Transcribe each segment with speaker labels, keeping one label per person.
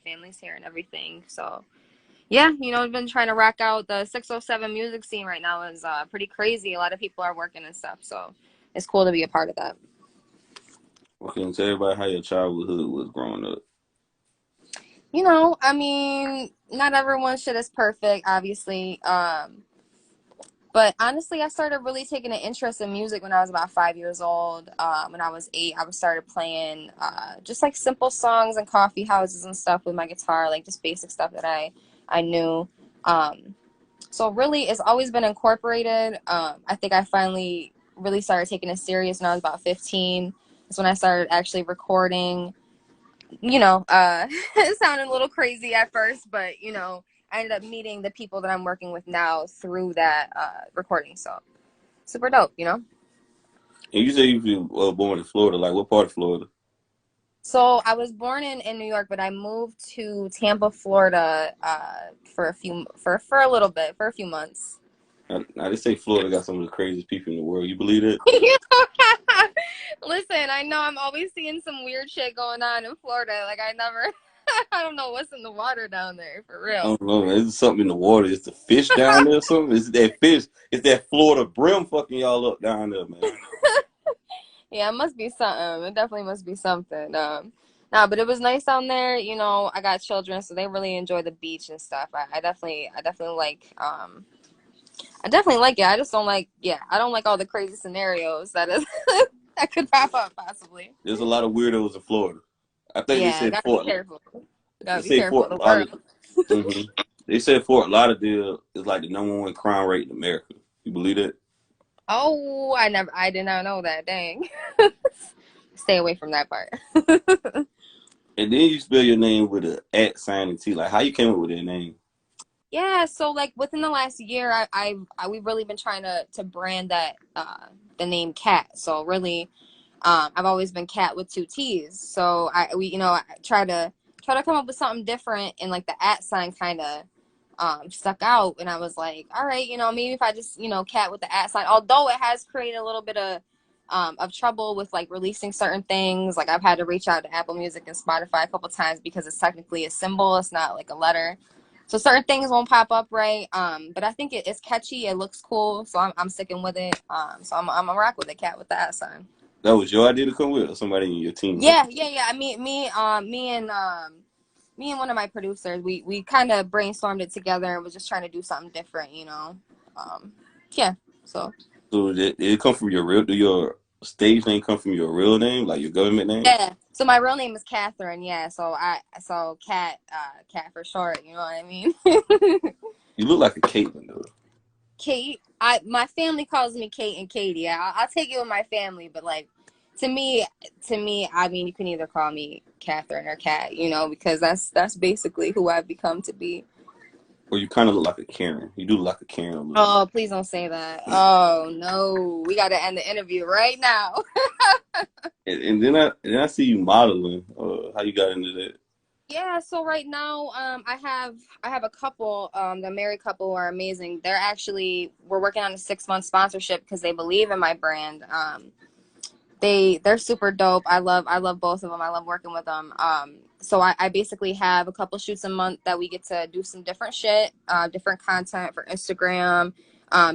Speaker 1: family's here and everything. So yeah, I've been trying to rock out the 607 music scene right now is pretty crazy. A lot of people are working and stuff, so it's cool to be a part of that.
Speaker 2: Okay, tell everybody how your childhood was growing up.
Speaker 1: I mean, not everyone's shit is perfect, obviously. But honestly, I started really taking an interest in music when I was about 5 years old. When I was 8, I started playing just like simple songs in coffee houses and stuff with my guitar, like just basic stuff that I knew. Um, so really, it's always been incorporated. I think I finally really started taking it serious when I was about 15. That's when I started actually recording. It sounded a little crazy at first, but I ended up meeting the people that I'm working with now through that recording. So super dope.
Speaker 2: And you say you were born in Florida. Like, what part of Florida?
Speaker 1: So I was born in New York, but I moved to Tampa, Florida, for a little bit, for a few months.
Speaker 2: Now, they say Florida got some of the craziest people in the world. You believe it?
Speaker 1: Listen, I know I'm always seeing some weird shit going on in Florida. Like I don't know what's in the water down there for
Speaker 2: I
Speaker 1: real.
Speaker 2: don't know, man. There's something in the water. It's the fish down there or something. It's that fish. It's that Florida brim fucking y'all up down there, man.
Speaker 1: Yeah, it must be something. It definitely must be something. No, but it was nice down there. I got children, so they really enjoy the beach and stuff. I definitely like it. I just don't like, yeah, I don't like all the crazy scenarios that is that could pop up possibly.
Speaker 2: There's a lot of weirdos in Florida. I think they
Speaker 1: Yeah,
Speaker 2: said
Speaker 1: gotta be
Speaker 2: Fort.
Speaker 1: careful.
Speaker 2: They
Speaker 1: Gotta be
Speaker 2: say
Speaker 1: careful
Speaker 2: Fort
Speaker 1: of the
Speaker 2: Lauderdale.
Speaker 1: world.
Speaker 2: hmm They said Fort Lauderdale is like the #1 crime rate in America. You believe that?
Speaker 1: Oh, I did not know that. Dang. Stay away from that part.
Speaker 2: And then you spell your name with a at sign and T. Like, how you came up with that name?
Speaker 1: Yeah, so like within the last year, we've really been trying to brand that the name Katt. So really, I've always been Katt with two T's. So I try to come up with something different, and like the at sign kind of stuck out, and I was like, all right, maybe if I just Katt with the at sign. Although it has created a little bit of trouble with like releasing certain things. Like I've had to reach out to Apple Music and Spotify a couple times because it's technically a symbol. It's not like a letter. So certain things won't pop up right. But I think it's catchy. It looks cool. So I'm sticking with it. So I'm a rock with it, Katt with the at sign.
Speaker 2: That was your idea to come with, or somebody in your team helped
Speaker 1: Yeah,
Speaker 2: you?
Speaker 1: yeah, yeah. I mean, me and one of my producers, we kind of brainstormed it together and was just trying to do something different. Um, yeah. So
Speaker 2: So did it come from your real? Do your stage name come from your real name, like your government name?
Speaker 1: yeah. So my real name is Catherine. Yeah. So Katt, Katt for short. You know what I mean?
Speaker 2: You look like a Caitlyn, though.
Speaker 1: Kate. My family calls me Kate and Katie. I'll take it with my family, but like to me, I mean, you can either call me Catherine or Katt, because that's basically who I've become to be.
Speaker 2: Or you kind of look like a Karen. You do look like a Karen a little bit.
Speaker 1: Oh, please don't say that. Oh no, we got to end the interview right now.
Speaker 2: And then I see you modeling. How you got into that?
Speaker 1: Yeah, so right now, I have a couple, the married couple who are amazing. We're working on a 6 month sponsorship because they believe in my brand. They're super dope. I love both of them. I love working with them. So I basically have a couple shoots a month that we get to do some different shit, different content for Instagram,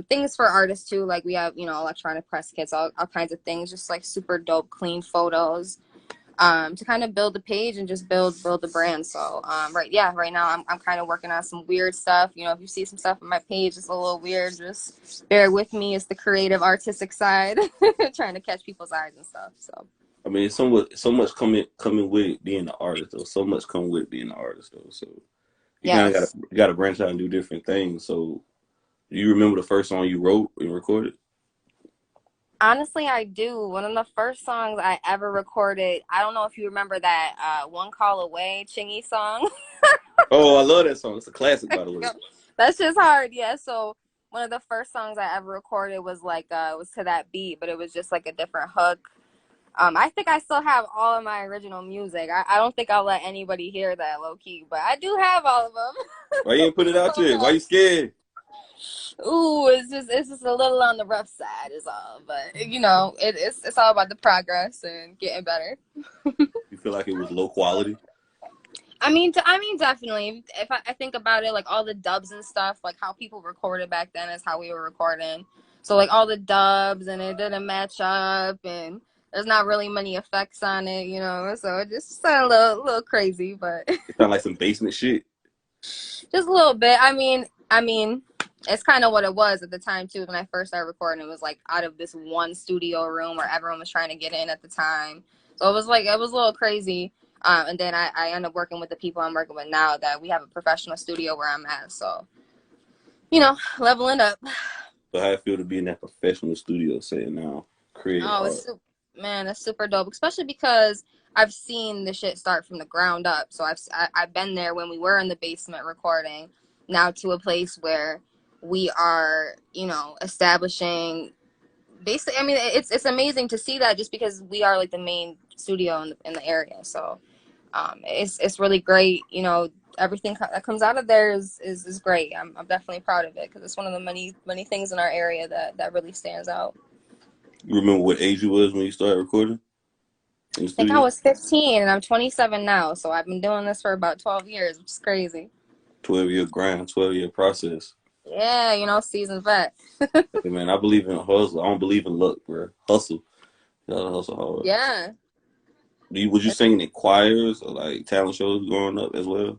Speaker 1: things for artists too. Like we have, electronic press kits, all kinds of things, just like super dope, clean photos, to kind of build the page and just build the brand. So, right now I'm kind of working on some weird stuff. If you see some stuff on my page, it's a little weird. Just bear with me. It's the creative, artistic side, trying to catch people's eyes and stuff. So,
Speaker 2: I mean, so much coming with being an artist, though. So much come with being an artist, though. So you kind of
Speaker 1: yes.
Speaker 2: got to branch out and do different things. So do you remember the first song you wrote and recorded?
Speaker 1: Honestly, I do. One of the first songs I ever recorded, I don't know if you remember that One Call Away Chingy song.
Speaker 2: Oh, I love that song. It's a classic, by the way.
Speaker 1: That's just hard. Yeah. So one of the first songs I ever recorded was like was to that beat, but it was just like a different hook. I think I still have all of my original music. I don't think I'll let anybody hear that low key, but I do have all of them.
Speaker 2: Why you ain't put it out yet? Why you scared?
Speaker 1: Ooh, it's just a little on the rough side is all, but it's all about the progress and getting better.
Speaker 2: You feel like it was low quality?
Speaker 1: I mean, definitely. If I think about it, like all the dubs and stuff, like how people recorded back then is how we were recording. So like all the dubs and it didn't match up, and there's not really many effects on it, you know. So it just sounded little crazy, but
Speaker 2: It sound like some basement shit.
Speaker 1: just a little bit. I mean, it's kind of what it was at the time too. When I first started recording, it was like out of this one studio room where everyone was trying to get in at the time. So it was a little crazy. And then I ended up working with the people I'm working with now that we have a professional studio where I'm at. So, you know, leveling up.
Speaker 2: So how it feel to be in that professional studio setting now, creating
Speaker 1: Oh,
Speaker 2: art.
Speaker 1: man, it's super dope, especially because I've seen the shit start from the ground up. So I've been there when we were in the basement recording, now to a place where we are, you know, establishing basically. I mean, it's amazing to see that just because we are like the main studio in the area. So it's really great. You know, everything that comes out of there is great. I'm definitely proud of it because it's one of the many things in our area that really stands out.
Speaker 2: You remember what age you was when you started recording in the
Speaker 1: I think I
Speaker 2: studio?
Speaker 1: was 15 and I'm 27 now, so I've been doing this for about 12 years, which is crazy.
Speaker 2: 12-year grind, 12-year process.
Speaker 1: Yeah, you know, seasoned vet.
Speaker 2: Hey man, I believe in hustle. I don't believe in luck, bro. Hustle. You gotta hustle hard.
Speaker 1: Yeah.
Speaker 2: Was you singing in choirs or like talent shows growing up as well?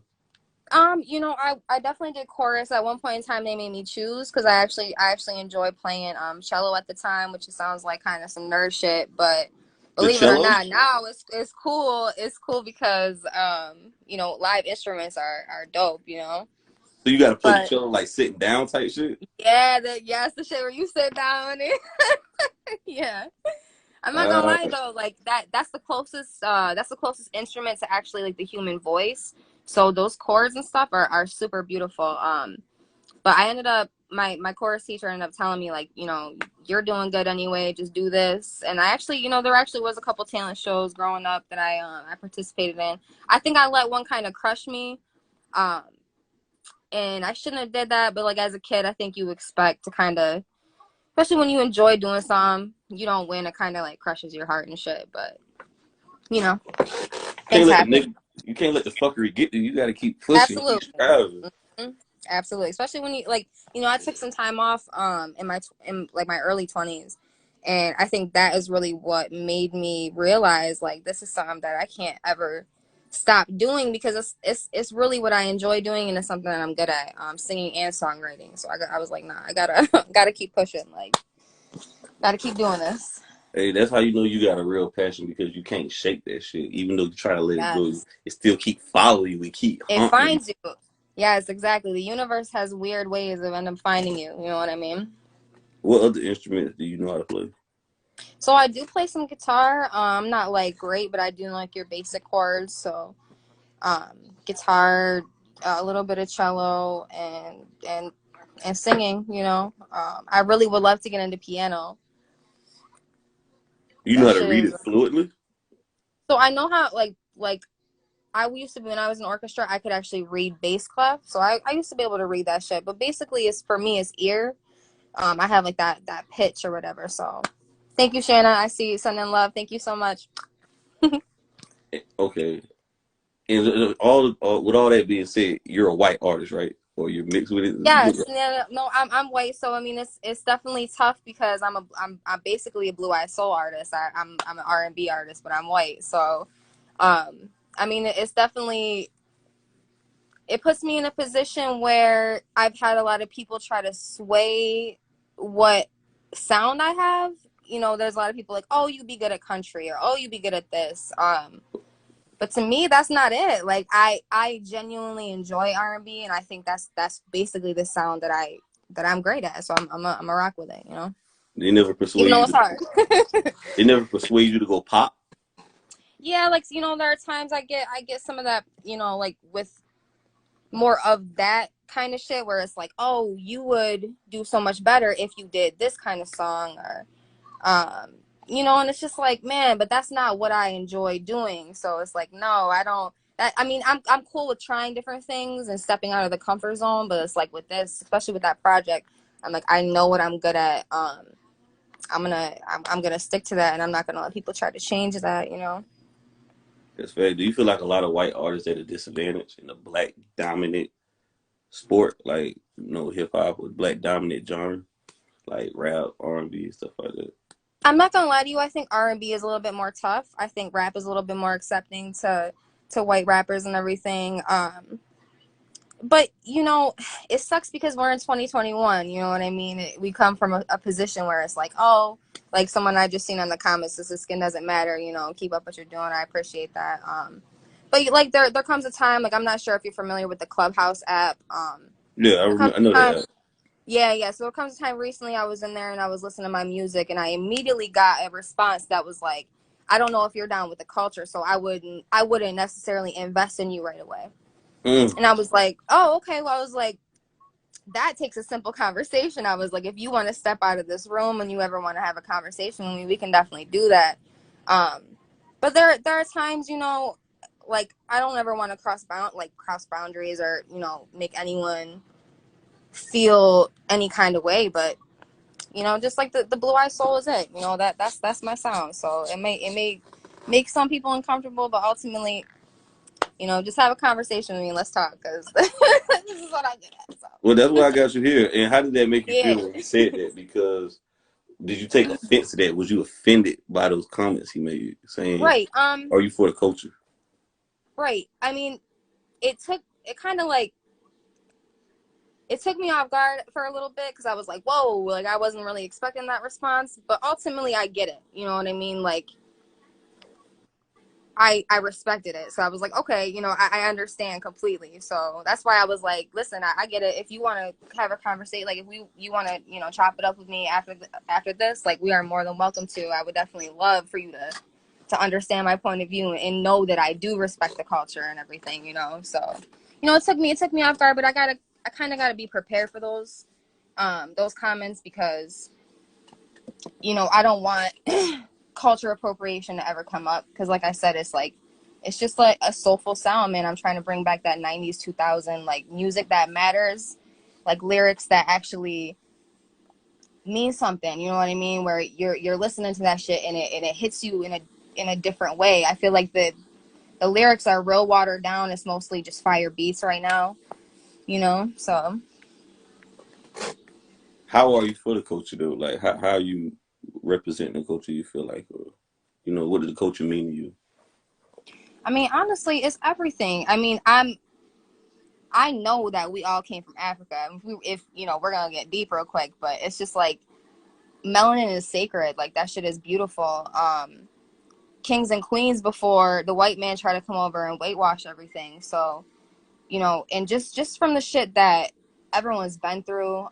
Speaker 1: You know, I definitely did chorus. At one point in time they made me choose because I actually enjoyed playing cello at the time, which sounds like kind of some nerd shit, but
Speaker 2: The
Speaker 1: believe it or
Speaker 2: cello?
Speaker 1: not, now it's cool. It's cool because you know, live instruments are dope, you know.
Speaker 2: So you gotta play the
Speaker 1: But
Speaker 2: cello like sitting down type shit?
Speaker 1: yeah, the shit where you sit down and yeah. I'm not gonna
Speaker 2: Uh,
Speaker 1: lie though, like that's the closest instrument to actually like the human voice. So those chords and stuff are super beautiful. But I ended up my chorus teacher ended up telling me like, you know, you're doing good anyway, just do this. And I actually, you know, there actually was a couple talent shows growing up that I participated in. I think I let one kind of crush me. Um and I shouldn't have did that, but like as a kid, I think you expect to kind of, especially when you enjoy doing something, you don't win, it kind of like crushes your heart and shit. But you know,
Speaker 2: can't
Speaker 1: things
Speaker 2: let the
Speaker 1: happen.
Speaker 2: nigga, you can't let the fuckery get to you. You gotta keep pushing, keep
Speaker 1: Absolutely.
Speaker 2: striving.
Speaker 1: Mhm. Absolutely. Especially when you like, you know, I took some time off in like my early 20s. And I think that is really what made me realize like this is something that I can't ever stop doing because it's really what I enjoy doing and it's something that I'm good at, singing and songwriting. So I was like, nah, I gotta gotta keep pushing, like gotta keep doing this.
Speaker 2: Hey, that's how you know you got a real passion because you can't shake that shit. Even though you try to let it go,
Speaker 1: Yes.
Speaker 2: it still keep following you and keep
Speaker 1: It
Speaker 2: haunting
Speaker 1: finds you. Yes, exactly. The universe has weird ways of end up finding you. You know what I mean?
Speaker 2: you. What other instruments do you know how to play?
Speaker 1: So I do play some guitar. I'm not like great, but I do like your basic chords. So guitar, a little bit of cello, and singing. You know, I really would love to get into piano.
Speaker 2: You know
Speaker 1: That
Speaker 2: how to
Speaker 1: shit
Speaker 2: read
Speaker 1: is.
Speaker 2: it fluently?
Speaker 1: So I know how like I used to be when I was in orchestra. I could actually read bass clef, so I used to be able to read that shit. But basically, it's for me, it's ear. I have like that pitch or whatever. So thank you, Shanna. I see you sending love. Thank you so much.
Speaker 2: Okay. And with all that being said, you're a white artist, right? Or you're mixed with
Speaker 1: Yes,
Speaker 2: it.
Speaker 1: no, I'm white, so I mean it's definitely tough because I'm basically a blue eyed soul artist. I'm an R&B artist, but I'm white. So I mean it's definitely, it puts me in a position where I've had a lot of people try to sway what sound I have. You know, there's a lot of people like, oh, you be good at country or oh, you be good at this. But to me, that's not it. Like I genuinely enjoy R&B, and I think that's basically the sound that I'm great at. So I'm a rock with it, you know.
Speaker 2: They never
Speaker 1: Even
Speaker 2: persuade
Speaker 1: though
Speaker 2: you
Speaker 1: it's
Speaker 2: to.
Speaker 1: hard.
Speaker 2: They never persuade you to go pop.
Speaker 1: Yeah, like you know, there are times I get some of that, you know, like with more of that kind of shit where it's like, oh, you would do so much better if you did this kind of song or um you know, and it's just like, man, but that's not what I enjoy doing. So it's like, no, I don't. I mean, I'm cool with trying different things and stepping out of the comfort zone, but it's like with this, especially with that project, I'm like, I know what I'm good at. I'm gonna stick to that, and I'm not gonna let people try to change that, you know.
Speaker 2: That's fair. Do you feel like a lot of white artists at a disadvantage in a black dominant sport, like hip hop or black dominant genre, like rap, R&B, stuff like that?
Speaker 1: I'm not gonna lie to you. I think R&B is a little bit more tough. I think rap is a little bit more accepting to white rappers and everything. But it sucks because we're in 2021. You know what I mean? We come from a position where it's like, oh, like someone I just seen in the comments, this skin doesn't matter. Keep up what you're doing. I appreciate that. But like there comes a time, like I'm not sure if you're familiar with the Clubhouse app.
Speaker 2: Yeah,
Speaker 1: There comes
Speaker 2: I know
Speaker 1: a time,
Speaker 2: that.
Speaker 1: yeah. So there comes a time recently I was in there and I was listening to my music and I immediately got a response that was like, I don't know if you're down with the culture, so I wouldn't necessarily invest in you right away.
Speaker 2: Mm.
Speaker 1: And I was like, oh, okay. Well, I was like, that takes a simple conversation. I was like, if you want to step out of this room and you ever want to have a conversation with me, we can definitely do that. Um, but there are times, like I don't ever want to cross boundaries or make anyone feel any kind of way. But just like the Blue Eye Soul is it. That's my sound. So it may make some people uncomfortable, but ultimately, just have a conversation with me and let's talk because this is what I get at. So
Speaker 2: Well, that's why I got you here. And how did that make you
Speaker 1: yeah,
Speaker 2: feel when he said that? Because did you take offense to that? Was you offended by those comments he made saying,
Speaker 1: right.
Speaker 2: "Are you for the culture?"
Speaker 1: Right. I mean, it kind of like it took me off guard for a little bit because I was like, whoa, like I wasn't really expecting that response, but ultimately I get it. You know what I mean? Like I respected it. So I was like, okay, I understand completely. So that's why I was like, listen, I get it. If you want to have a conversation, like if you want to, chop it up with me after this, like we are more than welcome to. I would definitely love for you to understand my point of view and know that I do respect the culture and everything. So, it took me off guard, but I kind of gotta be prepared for those comments because, I don't want culture appropriation to ever come up because like I said, it's just like a soulful sound, man. I'm trying to bring back that 90s 2000 like music that matters, like lyrics that actually mean something, you know what I mean, where you're listening to that shit and it hits you in a different way. I feel like the lyrics are real watered down. It's mostly just fire beats right now. So
Speaker 2: How are you for the culture though? Like how are you representing the culture? You feel like, or, what did the culture mean to you?
Speaker 1: I mean, honestly, it's everything. I mean, I know that we all came from Africa. If we're gonna get deep real quick, but it's just like melanin is sacred. Like that shit is beautiful. Kings and queens before the white man tried to come over and whitewash everything. So and just from the shit that everyone's been through,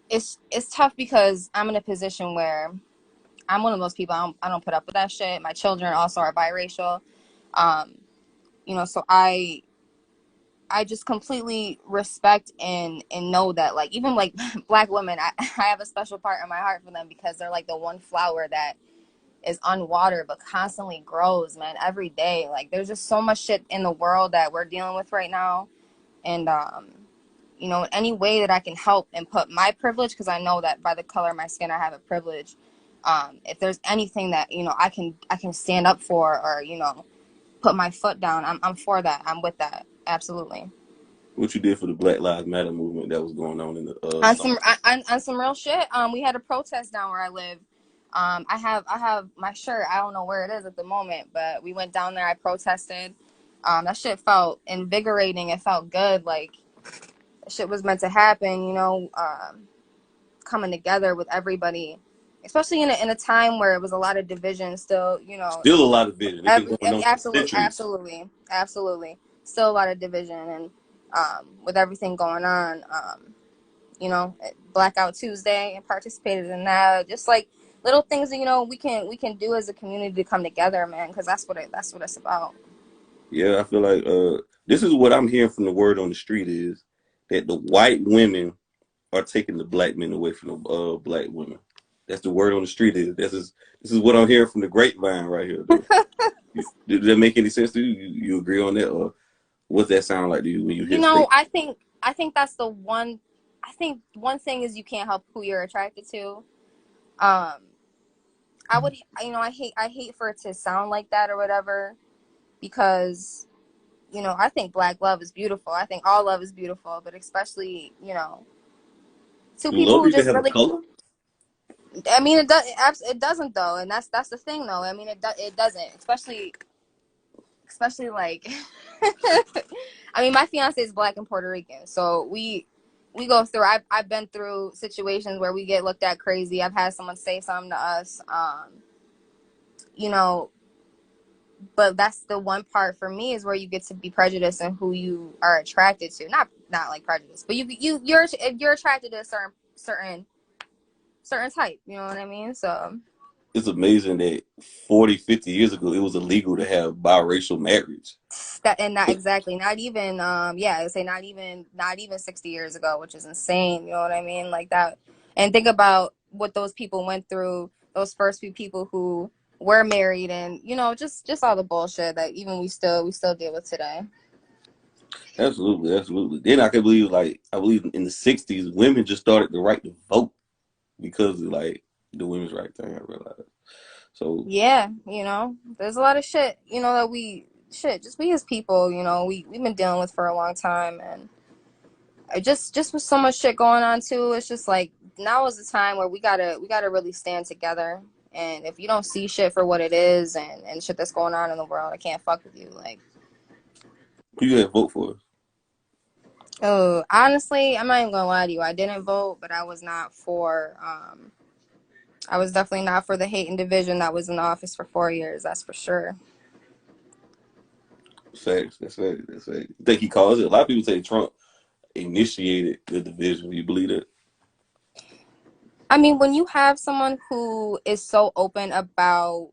Speaker 1: it's tough because I'm in a position where I'm one of those people. I don't put up with that shit. My children also are biracial. Um, so I just completely respect and know that like even like black women, I have a special part in my heart for them because they're like the one flower that is unwatered but constantly grows, man, every day. Like there's just so much shit in the world that we're dealing with right now. And in any way that I can help and put my privilege, because I know that by the color of my skin I have a privilege. If there's anything that I can stand up for or put my foot down, I'm for that. I'm with that. Absolutely.
Speaker 2: What you did for the Black Lives Matter movement that was going on in the
Speaker 1: On
Speaker 2: summer?
Speaker 1: some real shit. We had a protest down where I live. I have my shirt. I don't know where it is at the moment, but we went down there. I protested. That shit felt invigorating. It felt good. Like shit was meant to happen. Coming together with everybody, especially in a time where it was a lot of division. Still,
Speaker 2: Still a lot of vision. It's been going on for
Speaker 1: absolutely,
Speaker 2: centuries.
Speaker 1: absolutely, still a lot of division, and with everything going on, Blackout Tuesday and participated in that. Just like little things that we can do as a community to come together, man, because that's what it's about.
Speaker 2: Yeah, I feel like this is what I'm hearing from the word on the street is that the white women are taking the black men away from the black women. That's the word on the street is. This is what I'm hearing from the grapevine right here, though. Did that make any sense to you? You agree on that, or what's that sound like to you when you hear straight?
Speaker 1: I think that's the one. I think one thing is you can't help who you're attracted to. Um, I would, I hate for it to sound like that or whatever, because, I think black love is beautiful. I think all love is beautiful, but especially, two
Speaker 2: Do
Speaker 1: people
Speaker 2: love
Speaker 1: who
Speaker 2: even
Speaker 1: just
Speaker 2: have a
Speaker 1: really,
Speaker 2: color?
Speaker 1: I mean, it doesn't though. And that's the thing though. I mean, it doesn't, especially like, I mean, my fiance is black and Puerto Rican, so we go through. I've been through situations where we get looked at crazy. I've had someone say something to us, you know. But that's the one part for me is where you get to be prejudiced and who you are attracted to. Not like prejudice, but you're attracted to a certain type. You know what I mean? So
Speaker 2: It's amazing that 40, 50 years ago it was illegal to have biracial marriage.
Speaker 1: that, and not exactly, not even yeah, I would say not even 60 years ago, which is insane. You know what I mean? Like that. And think about what those people went through, those first few people who were married, and just all the bullshit that even we still deal with today.
Speaker 2: Absolutely, absolutely. Then I can believe, like, I believe in the '60s, women just started the right to vote because of like the women's right thing. I realized. So
Speaker 1: Yeah, there's a lot of shit, that just we as people, we've been dealing with for a long time. And I just with so much shit going on too, it's just like now is the time where we gotta really stand together. And if you don't see shit for what it is, and shit that's going on in the world, I can't fuck with you. Like,
Speaker 2: who you gonna vote for?
Speaker 1: oh, honestly, I'm not even gonna lie to you. I didn't vote, but I was definitely not for the hate and division that was in office for 4 years, that's for sure.
Speaker 2: Facts. That's facts. That's facts. I think he caused it. A lot of people say Trump initiated the division. You believe that?
Speaker 1: I mean, when you have someone who is so open about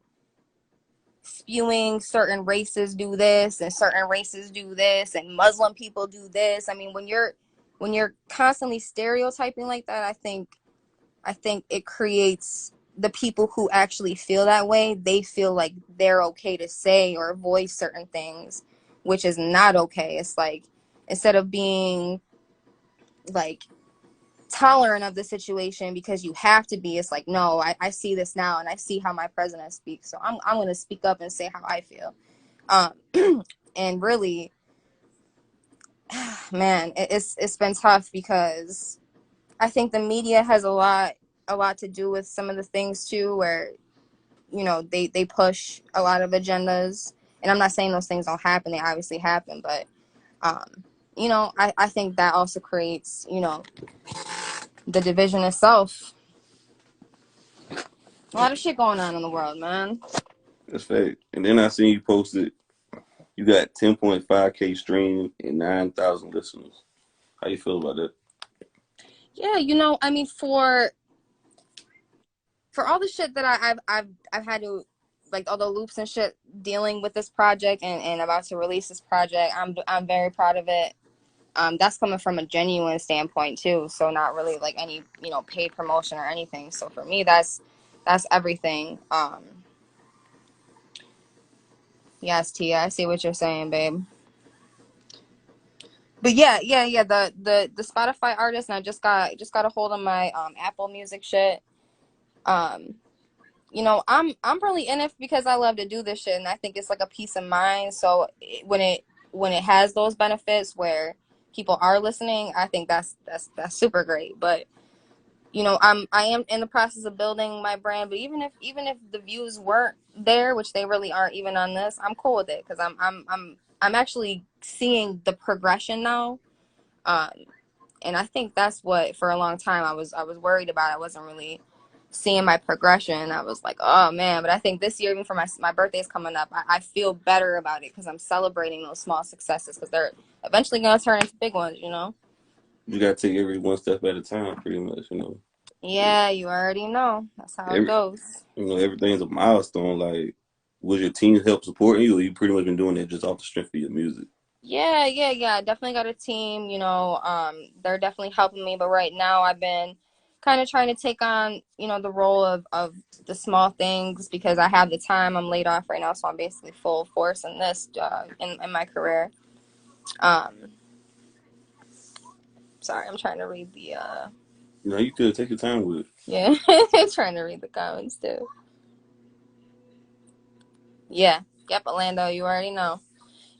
Speaker 1: spewing certain races do this and certain races do this and Muslim people do this, I mean, when you're constantly stereotyping like that, I think it creates the people who actually feel that way. They feel like they're okay to say or voice certain things, which is not okay. It's like instead of being like tolerant of the situation because you have to be, it's like, no, I see this now and I see how my president speaks, so I'm going to speak up and say how I feel. And really, man, it's been tough because I think the media has a lot to do with some of the things too, where they push a lot of agendas. And I'm not saying those things don't happen, they obviously happen, but I think that also creates the division itself. A lot of shit going on in the world, man.
Speaker 2: That's fact. And then I seen you posted. You got 10.5K streams and 9,000 listeners. How you feel about that?
Speaker 1: Yeah, I mean, for all the shit that I've had to, like, all the loops and shit dealing with this project, and about to release this project, I'm very proud of it. That's coming from a genuine standpoint too, so not really like any paid promotion or anything. So for me, that's everything. Yes, Tia, I see what you're saying, babe. But yeah, yeah, yeah. The Spotify artist, and I just got a hold of my Apple Music shit. Um, I'm really in it because I love to do this shit, and I think it's like a peace of mind. So when it has those benefits where people are listening, I think that's super great. But I am in the process of building my brand. But even if the views weren't there, which they really aren't even on this, I'm cool with it because I'm actually seeing the progression now. Um, and I think that's what, for a long time, I was worried about. I wasn't really seeing my progression. I was like, oh man. But I think this year, even for my birthday's coming up, I feel better about it because I'm celebrating those small successes because they're eventually gonna turn into big ones.
Speaker 2: You gotta take every one step at a time, pretty much.
Speaker 1: Yeah, you already know. That's how it
Speaker 2: Every
Speaker 1: goes.
Speaker 2: everything's a milestone. Like, was your team help supporting you, or you pretty much been doing that just off the strength of your music?
Speaker 1: Yeah, yeah, yeah. Definitely got a team. They're definitely helping me. But right now, I've been kind of trying to take on, the role of the small things because I have the time. I'm laid off right now, so I'm basically full force in this in my career. Um, Sorry, I'm trying to read
Speaker 2: You could take your time with it.
Speaker 1: yeah, trying to read the comments too. Yeah. Yep, Orlando, you already know.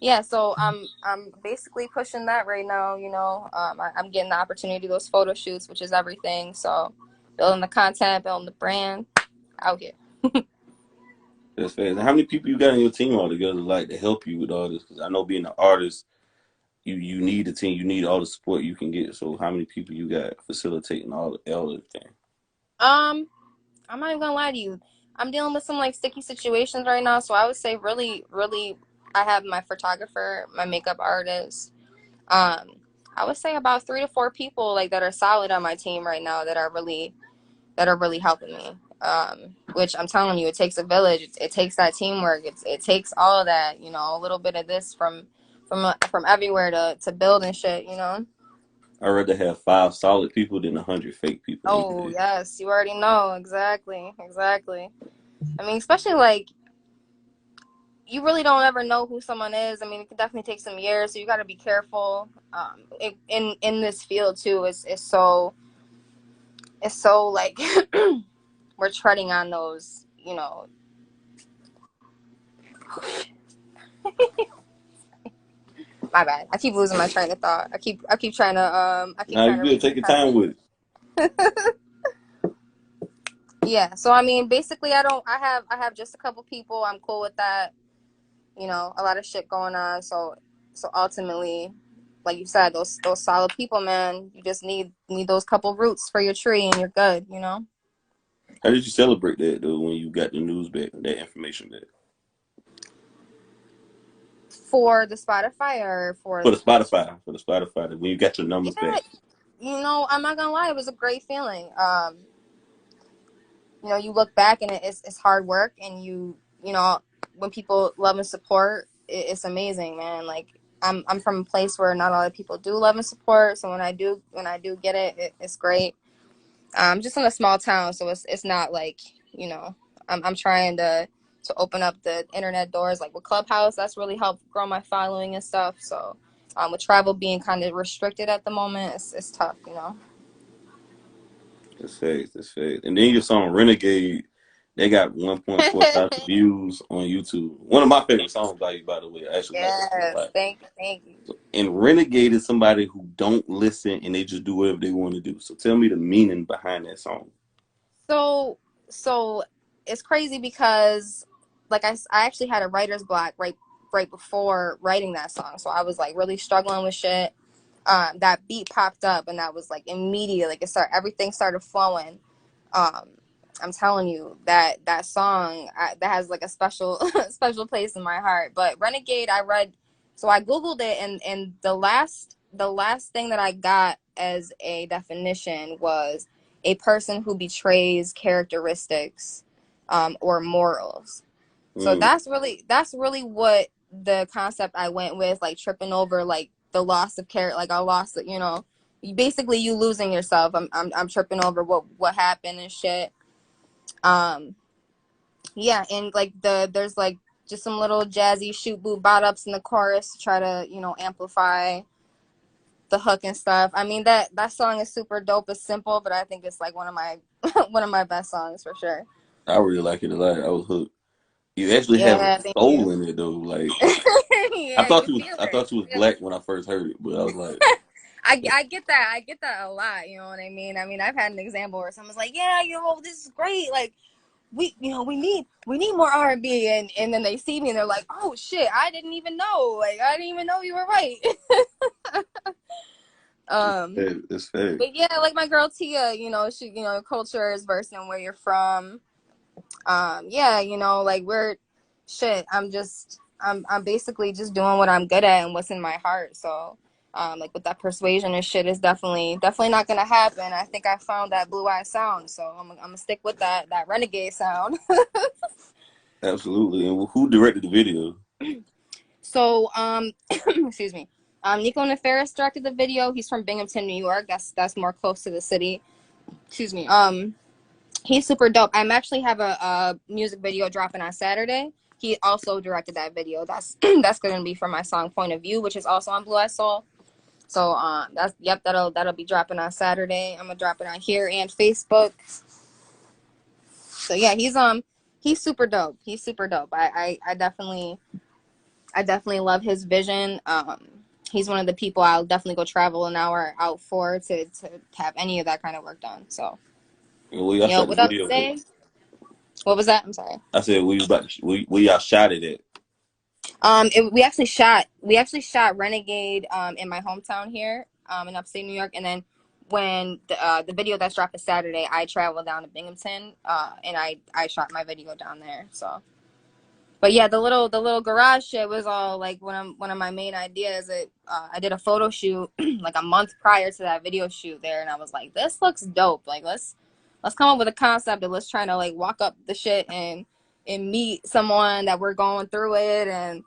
Speaker 1: Yeah, so I'm basically pushing that right now, you know. I'm getting the opportunity to do those photo shoots, which is everything. So building the content, building the brand out here.
Speaker 2: That's fast. And how many people you got in your team altogether, like to help you with all this? Because I know being an artist, you need a team. You need all the support you can get. So how many people you got facilitating all of the thing?
Speaker 1: Um, I'm not even gonna lie to you. I'm dealing with some like sticky situations right now, so I would say really, really, I have my photographer, my makeup artist. Um, I would say about 3 to 4 people like that are solid on my team right now that are really helping me. Which I'm telling you, it takes a village. It takes that teamwork. It takes all of that. You know, a little bit of this from everywhere to build and shit. You know.
Speaker 2: I'd rather have 5 solid people than 100 fake people any
Speaker 1: Oh
Speaker 2: day.
Speaker 1: yes, you already know exactly, exactly. I mean, especially like you really don't ever know who someone is. I mean, it could definitely take some years, so you got to be careful. In this field too, it's so like we're treading on those, you know. My bad. I keep losing my train of thought. I keep trying to I keep
Speaker 2: Now
Speaker 1: trying
Speaker 2: you
Speaker 1: to
Speaker 2: good.
Speaker 1: read
Speaker 2: Take
Speaker 1: some
Speaker 2: your time
Speaker 1: comment.
Speaker 2: with it.
Speaker 1: Yeah. So I mean, basically, I have just a couple people. I'm cool with that. You know, a lot of shit going on. So ultimately, like you said, those solid people, man. You just need those couple roots for your tree, and you're good. You know.
Speaker 2: How did you celebrate that though when you got the news back, that information back?
Speaker 1: For the Spotify or for
Speaker 2: For the Spotify, when you got your numbers
Speaker 1: yeah,
Speaker 2: back.
Speaker 1: you know, I'm not gonna lie, it was a great feeling. You know, you look back and it's hard work, and you know, when people love and support, it's amazing, man. Like I'm from a place where not a lot of people do love and support, so when I do get it's great. I'm just in a small town, so it's not like, you know, I'm trying to open up the internet doors, like with Clubhouse. That's really helped grow my following and stuff. So with travel being kind of restricted at the moment, it's tough, you know.
Speaker 2: That's facts. That's facts. And then your song Renegade, they got 1.4 thousand views on YouTube. One of my favorite songs by you, by the way. I actually like that song a
Speaker 1: Yes,
Speaker 2: lot.
Speaker 1: thank you.
Speaker 2: And Renegade is somebody who don't listen and they just do whatever they want to do. So tell me the meaning behind that song.
Speaker 1: So so it's crazy because like I actually had a writer's block right before writing that song. So I was like really struggling with shit. That beat popped up and that was like immediate. Like everything started flowing. Um, I'm telling you that song that has like a special special place in my heart. But Renegade, I read, so I googled it, and the last thing that I got as a definition was a person who betrays characteristics or morals. So
Speaker 2: Mm.
Speaker 1: that's really what the concept I went with, like tripping over like the loss of character, like I lost it, you know. Basically you losing yourself. I'm tripping over what happened and shit. Um yeah, and like there's like just some little jazzy shoot boot bot ups in the chorus to try to, you know, amplify the hook and stuff. I mean that song is super dope. It's simple, but I think it's like one of my one of my best songs for sure.
Speaker 2: I really like it a lot. I was hooked. You actually have a
Speaker 1: Yeah, thank you.
Speaker 2: soul in it though. Like
Speaker 1: Yeah, you feel
Speaker 2: I
Speaker 1: it.
Speaker 2: thought you
Speaker 1: You
Speaker 2: was
Speaker 1: feel
Speaker 2: black
Speaker 1: it.
Speaker 2: when I first heard it, but I was like,
Speaker 1: I get that. I get that a lot. You know what I mean? I mean, I've had an example where someone's like, "Yeah, you know, this is great. Like, you know, we need more R&B," and then they see me and they're like, "Oh shit, I didn't even know. Like, I didn't even know you were right." um,
Speaker 2: it's fake.
Speaker 1: but yeah, like my girl Tia, you know, you know, culture is versing where you're from. Yeah, you know, like shit. I'm basically just doing what I'm good at and what's in my heart. So, like with that persuasion and shit is definitely not gonna happen. I think I found that blue eye sound, so I'm gonna stick with that renegade sound.
Speaker 2: Absolutely. And who directed the video?
Speaker 1: So, excuse me. Nico Nefaris directed the video. He's from Binghamton, New York. That's more close to the city. Excuse me. He's super dope. I'm actually have a music video dropping on Saturday. He also directed that video. That's that's going to be for my song Point of View, which is also on Blue Eye Soul. So that's yep, that'll be dropping on Saturday. I'm gonna drop it on here and Facebook. So yeah, he's super dope. He's super dope. I definitely love his vision. He's one of the people I'll definitely go travel an hour out for to have any of that kind of work done. So,
Speaker 2: And where y'all
Speaker 1: you know,
Speaker 2: shot the
Speaker 1: what else to
Speaker 2: video at?
Speaker 1: say? What was that? I'm sorry.
Speaker 2: I said where y'all shot it at?
Speaker 1: We actually shot Renegade in my hometown here in upstate New York, and then when the video that's dropped this Saturday, I traveled down to Binghamton and I shot my video down there. So, but yeah, the little garage shit was all like one of my main ideas. I did a photo shoot like a month prior to that video shoot there, and I was like, this looks dope. Like let's come up with a concept and let's try to like walk up the shit and meet someone that we're going through it. And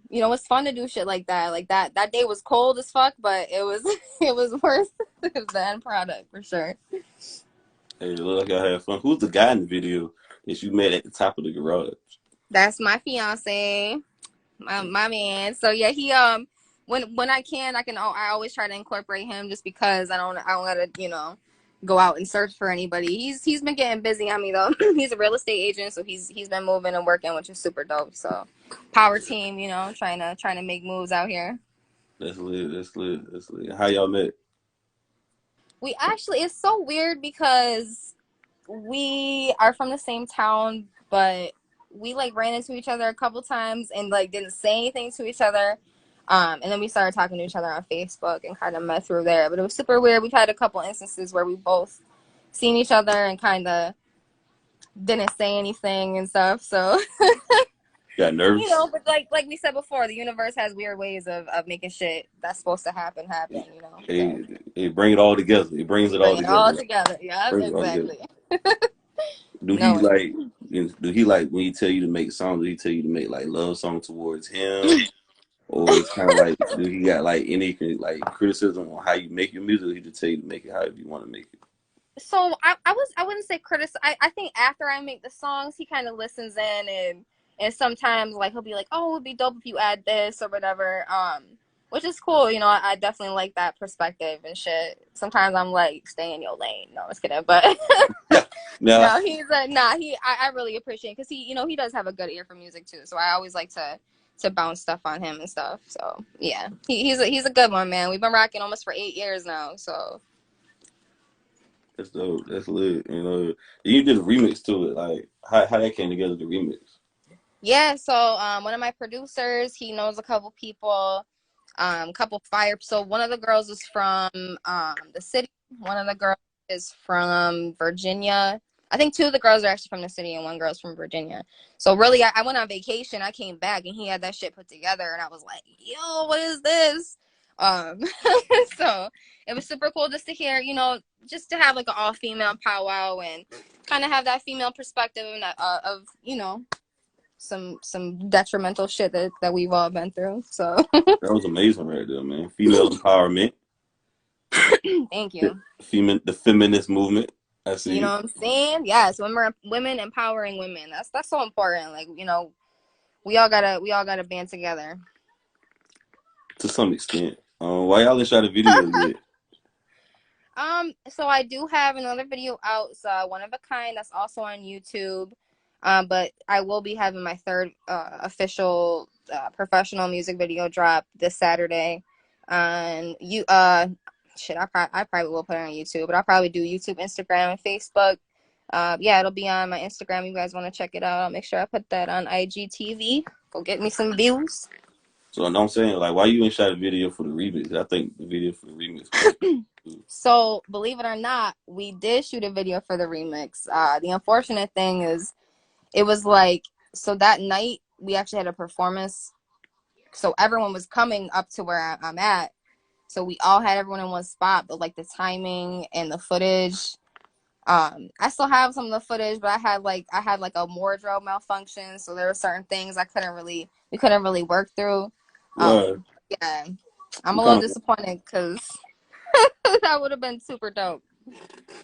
Speaker 1: you know, it's fun to do shit like that. Like that day was cold as fuck, but it was it was worth the end product for sure.
Speaker 2: Hey, it look like y'all had fun. Who's the guy in the video that you met at the top of the garage?
Speaker 1: That's my fiance. My man. So yeah, he when I always try to incorporate him just because I don't gotta, you know, go out and search for anybody. He's been getting busy on me though. He's a real estate agent, so he's been moving and working, which is super dope. So power team, you know, trying to make moves out here.
Speaker 2: That's lit. That's lit. That's lit. How y'all met?
Speaker 1: We actually, it's so weird because we are from the same town, but we like ran into each other a couple times and like didn't say anything to each other. And then we started talking to each other on Facebook and kind of met through there. But it was super weird. We've had a couple instances where we both seen each other and kind of didn't say anything and stuff. So,
Speaker 2: Got
Speaker 1: you know,
Speaker 2: nervous?
Speaker 1: but like we said before, the universe has weird ways of making shit that's supposed to happen, you know. So
Speaker 2: Hey, bring it all together. It brings it all
Speaker 1: bring it all
Speaker 2: together.
Speaker 1: together. Yeah,
Speaker 2: Brings it all together.
Speaker 1: exactly.
Speaker 2: Do he
Speaker 1: No.
Speaker 2: like? Do he like when he tell you to make songs? Do he tell you to make like love songs towards him, or it's kind of like do he got like any like criticism on how you make your music? Or he just tell you to make it however you want to make it.
Speaker 1: So I wouldn't say I think after I make the songs, he kind of listens in and sometimes like he'll be like, oh, it'd be dope if you add this or whatever. Which is cool, you know. I definitely like that perspective and shit. Sometimes I'm like, stay in your lane. No, I'm just kidding, but
Speaker 2: Now,
Speaker 1: no, he's a nah. I really appreciate because he, you know, he does have a good ear for music too. So I always like to bounce stuff on him and stuff. So yeah, he's a good one, man. We've been rocking almost for 8 years now. So
Speaker 2: that's dope. That's lit. You know, you did a remix to it. Like how that came together, the remix.
Speaker 1: yeah, so one of my producers, he knows a couple people, couple fire. So one of the girls is from the city. One of the girls is from Virginia. I think two of the girls are actually from the city and one girl's from Virginia. So really, I went on vacation. I came back and he had that shit put together, and I was like, "Yo, what is this?" Um, so it was super cool just to hear, you know, just to have like an all female powwow and kind of have that female perspective and of, you know, some detrimental shit that we've all been through. So
Speaker 2: That was amazing right there, man. Female empowerment,
Speaker 1: thank
Speaker 2: the
Speaker 1: you.
Speaker 2: the feminist movement. I
Speaker 1: You know
Speaker 2: see
Speaker 1: what I'm saying? Yes, women empowering women. That's so important. Like, you know, we all gotta band together.
Speaker 2: to some extent. Why y'all didn't shot a video yet?
Speaker 1: So I do have another video out, so one of a kind that's also on YouTube. But I will be having my third official professional music video drop this Saturday. And shit, I probably will put it on YouTube, but I'll probably do YouTube, Instagram, and Facebook. Yeah, it'll be on my Instagram. You guys want to check it out? I'll make sure I put that on IGTV. Go get me some views.
Speaker 2: So I'm saying, like, why you ain't shot a video for the remix? I think the video for the remix was cool.
Speaker 1: So believe it or not, we did shoot a video for the remix. The unfortunate thing is, it was like, so that night we actually had a performance. So everyone was coming up to where I'm at. So we all had everyone in one spot, but like the timing and the footage, I still have some of the footage, but I had like a wardrobe malfunction, so there were certain things we couldn't really work through.
Speaker 2: Well,
Speaker 1: Yeah, I'm
Speaker 2: we
Speaker 1: a little
Speaker 2: kind of
Speaker 1: disappointed because that would have been super dope.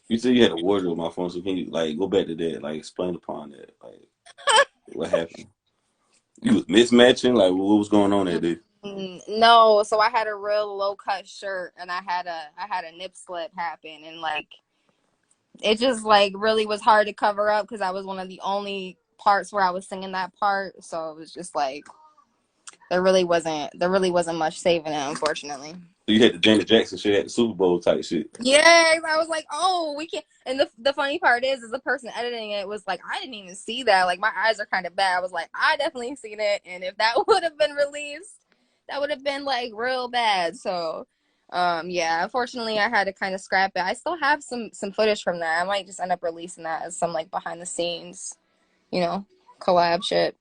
Speaker 2: you said you had a wardrobe on my phone, so can you like go back to that, like explain upon that, like what happened? You was mismatching, like what was going on that day?
Speaker 1: No, so I had a real low cut shirt and I had a nip slip happen, and like it just like really was hard to cover up because I was one of the only parts where I was singing that part. So it was just like there really wasn't much saving it, unfortunately.
Speaker 2: So you had the Janet Jackson shit at the Super Bowl type shit.
Speaker 1: Yeah, I was like, oh, we can't. And the funny part is the person editing it was like, I didn't even see that. Like my eyes are kind of bad. I was like, I definitely seen it, and if that would have been released, that would have been like real bad. So, yeah, unfortunately, I had to kind of scrap it. I still have some footage from that. I might just end up releasing that as some like behind the scenes, you know, collab shit.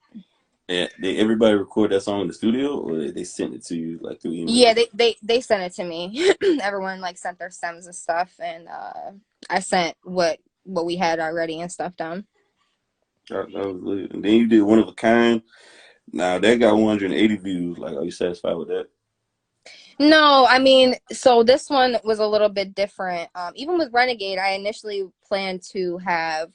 Speaker 2: And did everybody record that song in the studio, or they sent it to you like through
Speaker 1: Yeah,
Speaker 2: email?
Speaker 1: they sent it to me. Everyone like sent their stems and stuff, and I sent what we had already and stuff down.
Speaker 2: That was lit. And then you did One of a Kind. Now that got 180 views. Like, are you satisfied with that?
Speaker 1: No, I mean, so this one was a little bit different. Even with Renegade, I initially planned to have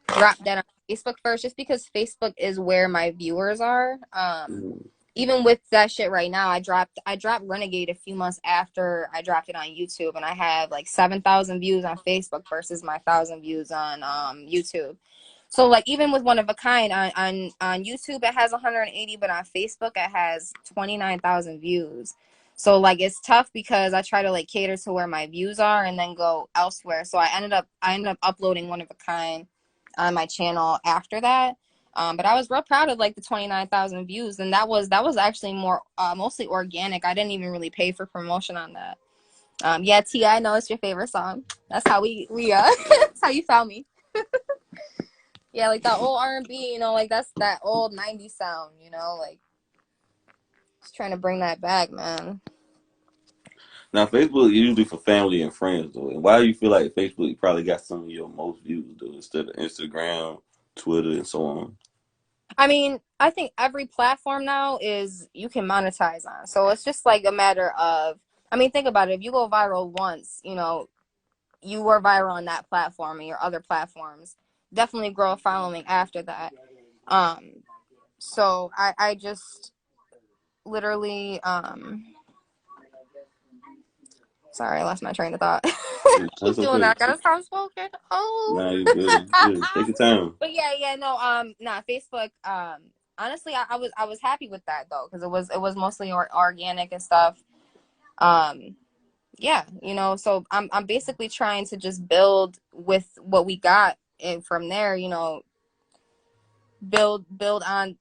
Speaker 1: dropped that on Facebook first, just because Facebook is where my viewers are.
Speaker 2: Mm.
Speaker 1: Even with that shit right now, I dropped Renegade a few months after I dropped it on YouTube, and I have like 7,000 views on Facebook versus my 1,000 views on YouTube. So like even with One of a Kind on YouTube it has 180, but on Facebook it has 29,000 views. So like it's tough because I try to like cater to where my views are and then go elsewhere. So I ended up uploading One of a Kind on my channel after that. But I was real proud of like the 29,000 views, and that was actually more mostly organic. I didn't even really pay for promotion on that. Yeah, Tia, I know it's your favorite song. That's how we that's how you found me. Yeah, like that old R&B, like that's that old 90s sound, like just trying to bring that back, man.
Speaker 2: Now Facebook is usually for family and friends though. And why do you feel like Facebook probably got some of your most views though, instead of Instagram, Twitter, and so on?
Speaker 1: I mean, I think every platform now is you can monetize on. So it's just like a matter of, I mean, think about it. If you go viral once, you were viral on that platform and your other platforms definitely grow a following after that. Um, so I just literally, sorry, I lost my train of thought. I
Speaker 2: Yeah,
Speaker 1: keep
Speaker 2: that's
Speaker 1: doing
Speaker 2: okay.
Speaker 1: that. I gotta stop smoking. Oh.
Speaker 2: Nah, you good. You good. Take your time.
Speaker 1: But yeah, no, nah, Facebook. Honestly, I was happy with that though, because it was mostly organic and stuff. Um, yeah, so I'm basically trying to just build with what we got, and from there, build on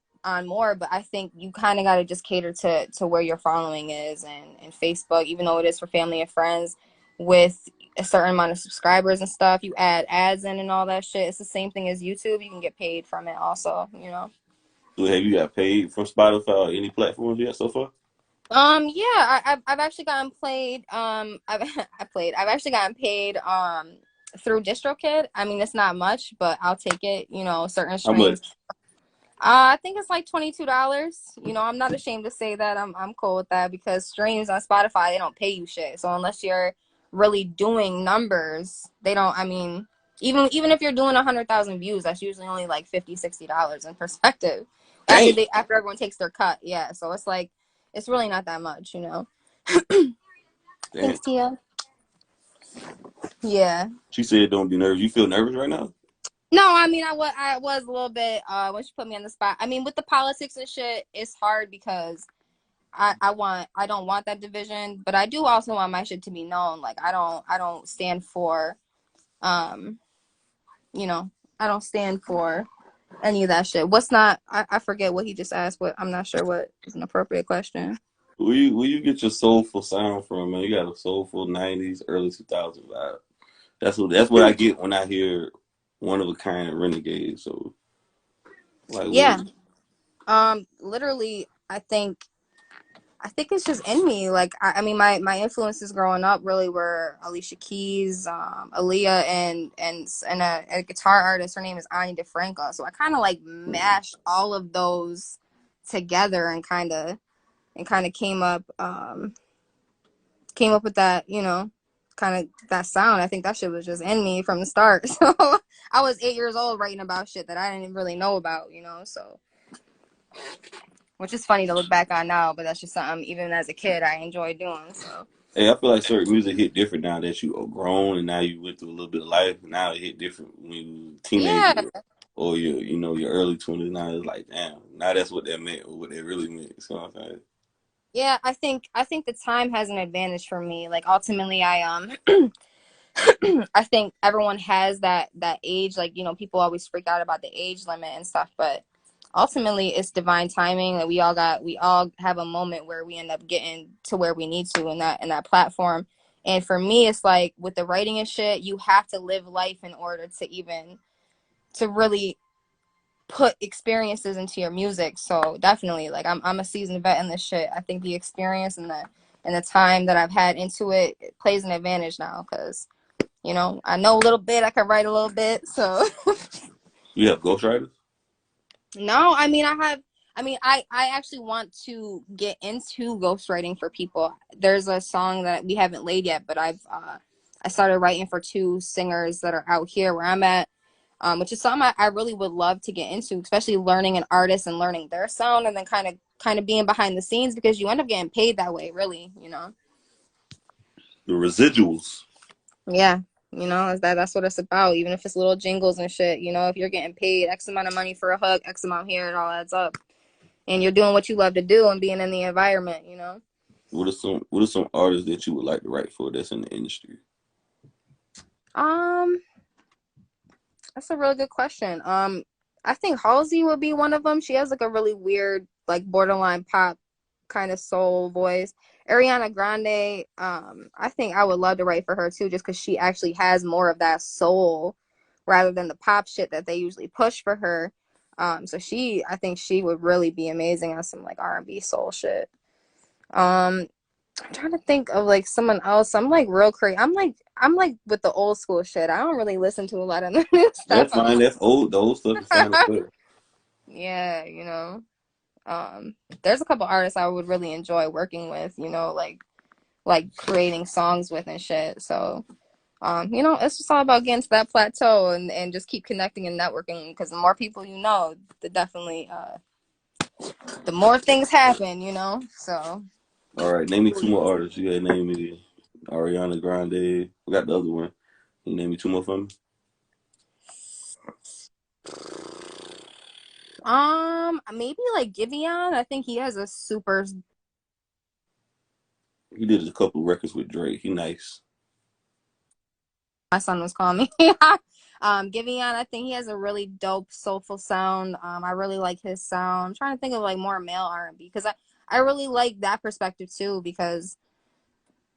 Speaker 1: more. But I think you kind of got to just cater to where your following is, and Facebook, even though it is for family and friends, with a certain amount of subscribers and stuff, you add ads in and all that shit. It's the same thing as YouTube. You can get paid from it also.
Speaker 2: So have you got paid from Spotify or any platforms yet so far?
Speaker 1: Yeah, I've actually gotten played. I've actually gotten paid through DistroKid. I mean, it's not much, but I'll take it. Certain
Speaker 2: How
Speaker 1: streams.
Speaker 2: much?
Speaker 1: I think it's like $22. I'm not ashamed to say that. I'm cool with that because streams on Spotify, they don't pay you shit. So unless you're really doing numbers, they don't. I mean, even if you're doing 100,000 views, that's usually only like $50-$60 in perspective. After
Speaker 2: Dang.
Speaker 1: after everyone takes their cut, yeah. So it's like it's really not that much.
Speaker 2: Damn.
Speaker 1: Thanks, Tia. Yeah.
Speaker 2: She said don't be nervous. You feel nervous right now?
Speaker 1: No, I mean I was a little bit when she put me on the spot. I mean with the politics and shit, it's hard because I don't want that division, but I do also want my shit to be known. Like I don't stand for um you know I don't stand for any of that shit. What's not I forget what he just asked. What I'm not sure what is an appropriate question.
Speaker 2: Where you get your soulful sound from, man? You got a soulful '90s, early 2000s vibe. That's what I get when I hear One of a Kind Renegade. So like,
Speaker 1: Yeah. Literally I think it's just in me. Like I mean, my influences growing up really were Alicia Keys, Aaliyah, and a guitar artist. Her name is Ani DeFranco. So I kind of like mashed all of those together and kind of came up with that, kind of that sound. I think that shit was just in me from the start. So I was 8 years old writing about shit that I didn't really know about. So which is funny to look back on now, but that's just something even as a kid I enjoyed doing. So
Speaker 2: Hey, I feel like certain music hit different now that you are grown and now you went through a little bit of life. Now it hit different when you a
Speaker 1: Yeah,
Speaker 2: teenager or your early 20s. Now it's like, damn, now that's what that meant or what that really meant. You know what I'm saying?
Speaker 1: yeah. I think the time has an advantage for me. Like ultimately, I think everyone has that age. Like people always freak out about the age limit and stuff, but ultimately, it's divine timing. That we all have a moment where we end up getting to where we need to in that platform. And for me, it's like with the writing and shit, you have to live life in order to even to really put experiences into your music. So definitely, like I'm a seasoned vet in this shit. I think the experience and the time that I've had into it plays an advantage now because I know a little bit. I can write a little bit. So
Speaker 2: You have ghostwriters?
Speaker 1: no, I mean I actually want to get into ghostwriting for people. There's a song that we haven't laid yet, but I started writing for two singers that are out here where I'm at. Which is something I really would love to get into, especially learning an artist and learning their sound and then kind of being behind the scenes because you end up getting paid that way, really.
Speaker 2: The residuals.
Speaker 1: Yeah, that's what it's about. Even if it's little jingles and shit, if you're getting paid X amount of money for a hook, X amount here, it all adds up. And you're doing what you love to do and being in the environment.
Speaker 2: What are some artists that you would like to write for that's in the industry?
Speaker 1: Um, that's a really good question. I think Halsey would be one of them. She has like a really weird, like borderline pop kind of soul voice. Ariana Grande, I think I would love to write for her too, just because she actually has more of that soul rather than the pop shit that they usually push for her. So I think she would really be amazing on some like R&B soul shit. Um, I'm trying to think of like someone else. I'm like real crazy. I'm like with the old school shit. I don't really listen to a lot of the new stuff.
Speaker 2: That's fine. That's old. The old stuff is fine as well.
Speaker 1: Yeah. There's a couple artists I would really enjoy working with, like creating songs with and shit. So, it's just all about getting to that plateau and just keep connecting and networking because the more people the more things happen. So,
Speaker 2: All right, name me two more artists. You gotta name me Ariana Grande. We got the other one. Can you name me two more for me?
Speaker 1: maybe like Giveon. I think he has a super.
Speaker 2: He did a couple records with Drake. He nice.
Speaker 1: My son was calling me. Giveon, I think he has a really dope, soulful sound. I really like his sound. I'm trying to think of like more male R&B because I really like that perspective too because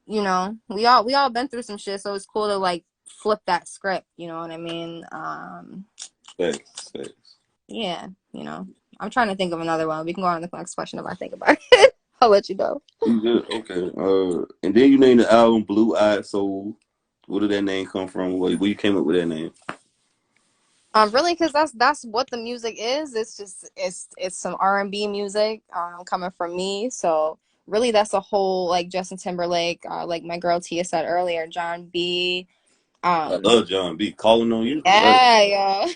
Speaker 1: we all been through some shit, so it's cool to like flip that script. You know what I mean?
Speaker 2: Facts, facts.
Speaker 1: Yeah. I'm trying to think of another one. We can go on to the next question if I think about it. I'll let you know.
Speaker 2: You good? Okay. And then you named the album Blue Eyed Soul. Where did that name come from? Where you came up with that name?
Speaker 1: Really, because that's what the music is. It's just it's some R&B music, coming from me. So really, that's a whole like Justin Timberlake, like my girl Tia said earlier, John B.
Speaker 2: I
Speaker 1: Um,
Speaker 2: love John B. Calling on you. Right.
Speaker 1: yeah, yo.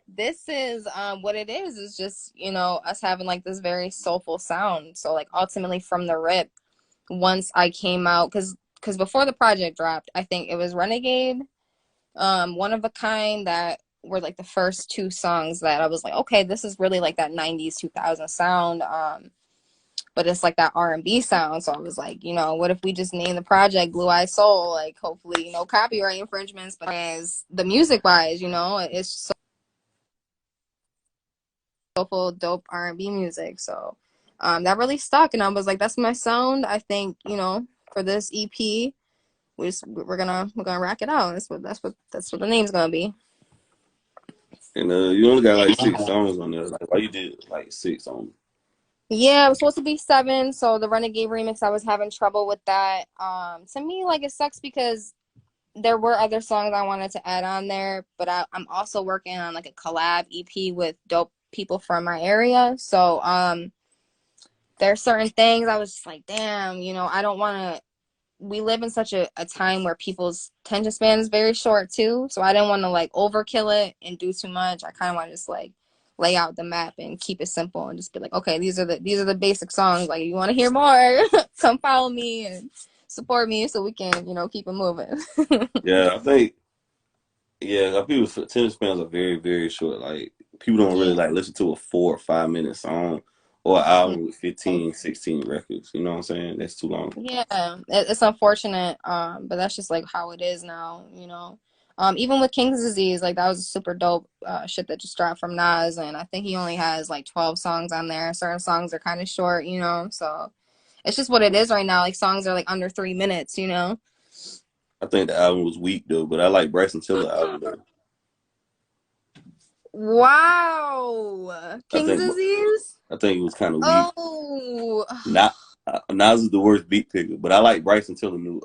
Speaker 1: This is what it is just us having like this very soulful sound. So like ultimately from the rip, once I came out, because before the project dropped, I think it was Renegade, One of a Kind, that were like the first two songs that I was like, okay, this is really like that 90s 2000 sound, but it's like that R&B sound. So I was like, what if we just name the project Blue Eye Soul? Like hopefully copyright infringements, but as the music wise, it's so soulful, dope R&B music. So that really stuck, and I was like, that's my sound. I think for this EP we're gonna rack it out. That's what the name's gonna be.
Speaker 2: And you only got like 6 songs on there. Like why you did like six on?
Speaker 1: Yeah, it was supposed to be seven. So the Renegade remix, I was having trouble with that. To me, like it sucks because there were other songs I wanted to add on there, but I'm also working on like a collab EP with dope people from my area. So there are certain things I was just like, damn, I don't want to. We live in such a time where people's attention span is very short too. So I didn't want to like overkill it and do too much. I kind of want to just like lay out the map and keep it simple and just be like, okay, these are the basic songs. Like, if you want to hear more, come follow me. And support me so we can, you know, keep it moving.
Speaker 2: Yeah, I think yeah, people attention spans are very, very short. Like people don't really
Speaker 1: Yeah.
Speaker 2: like listen to a 4 or 5 minute song or an album with 15, 16 records. You know what I'm saying? That's too long.
Speaker 1: Yeah, it's unfortunate, but that's just like how it is now, you know. Even with King's Disease, like that was a super dope shit that just dropped from Nas, and I think he only has like 12 songs on there. Certain songs are kind of short, you know, so it's just what it is right now. Like songs are like under 3 minutes, you know.
Speaker 2: I think the album was weak though, but I like Bryson Tiller album though.
Speaker 1: Wow,
Speaker 2: I
Speaker 1: King's
Speaker 2: think
Speaker 1: Disease.
Speaker 2: I think it was kind of weak.
Speaker 1: Oh,
Speaker 2: Not Nas is the worst beat picker, but I like Bryson Tiller new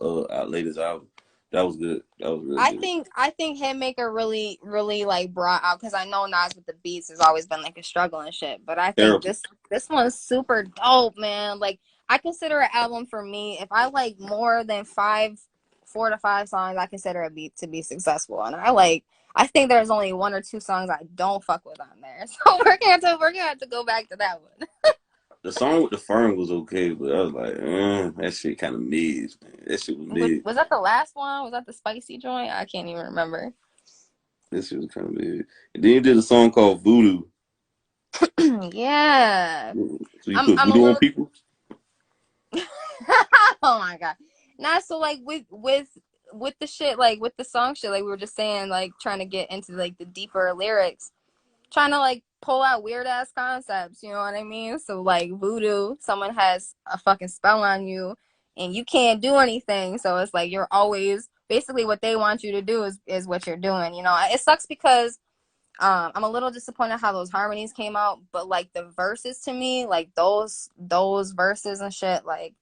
Speaker 2: latest album. That was good. That was real good.
Speaker 1: I think Hitmaker really like brought out, because I know Nas with the beats has always been like a struggle and shit, but I think
Speaker 2: Terrible.
Speaker 1: this one's super dope, man. Like I consider an album for me, if I like more than 4 to 5 songs, I consider a beat to be successful, and I think there's only 1 or 2 songs I don't fuck with on there, so we're gonna have to go back to that one.
Speaker 2: The song with the firm was okay, but I was like, that shit kind of mid. Man. That shit was mid.
Speaker 1: Was that the last one? Was that the spicy joint? I can't even remember.
Speaker 2: That shit was kind of mid. And then he did a song called Voodoo.
Speaker 1: Yeah.
Speaker 2: So you put
Speaker 1: I'm a
Speaker 2: voodoo on
Speaker 1: little
Speaker 2: people?
Speaker 1: oh my god. Nah, so like with the shit, like with the song shit, like we were just saying, like trying to get into like the deeper lyrics, trying to like pull out weird ass concepts, you know what I mean? So like voodoo, someone has a fucking spell on you and you can't do anything. So it's like you're always basically what they want you to do is what you're doing, you know. It sucks because I'm a little disappointed how those harmonies came out, but like the verses to me, like those verses and shit, like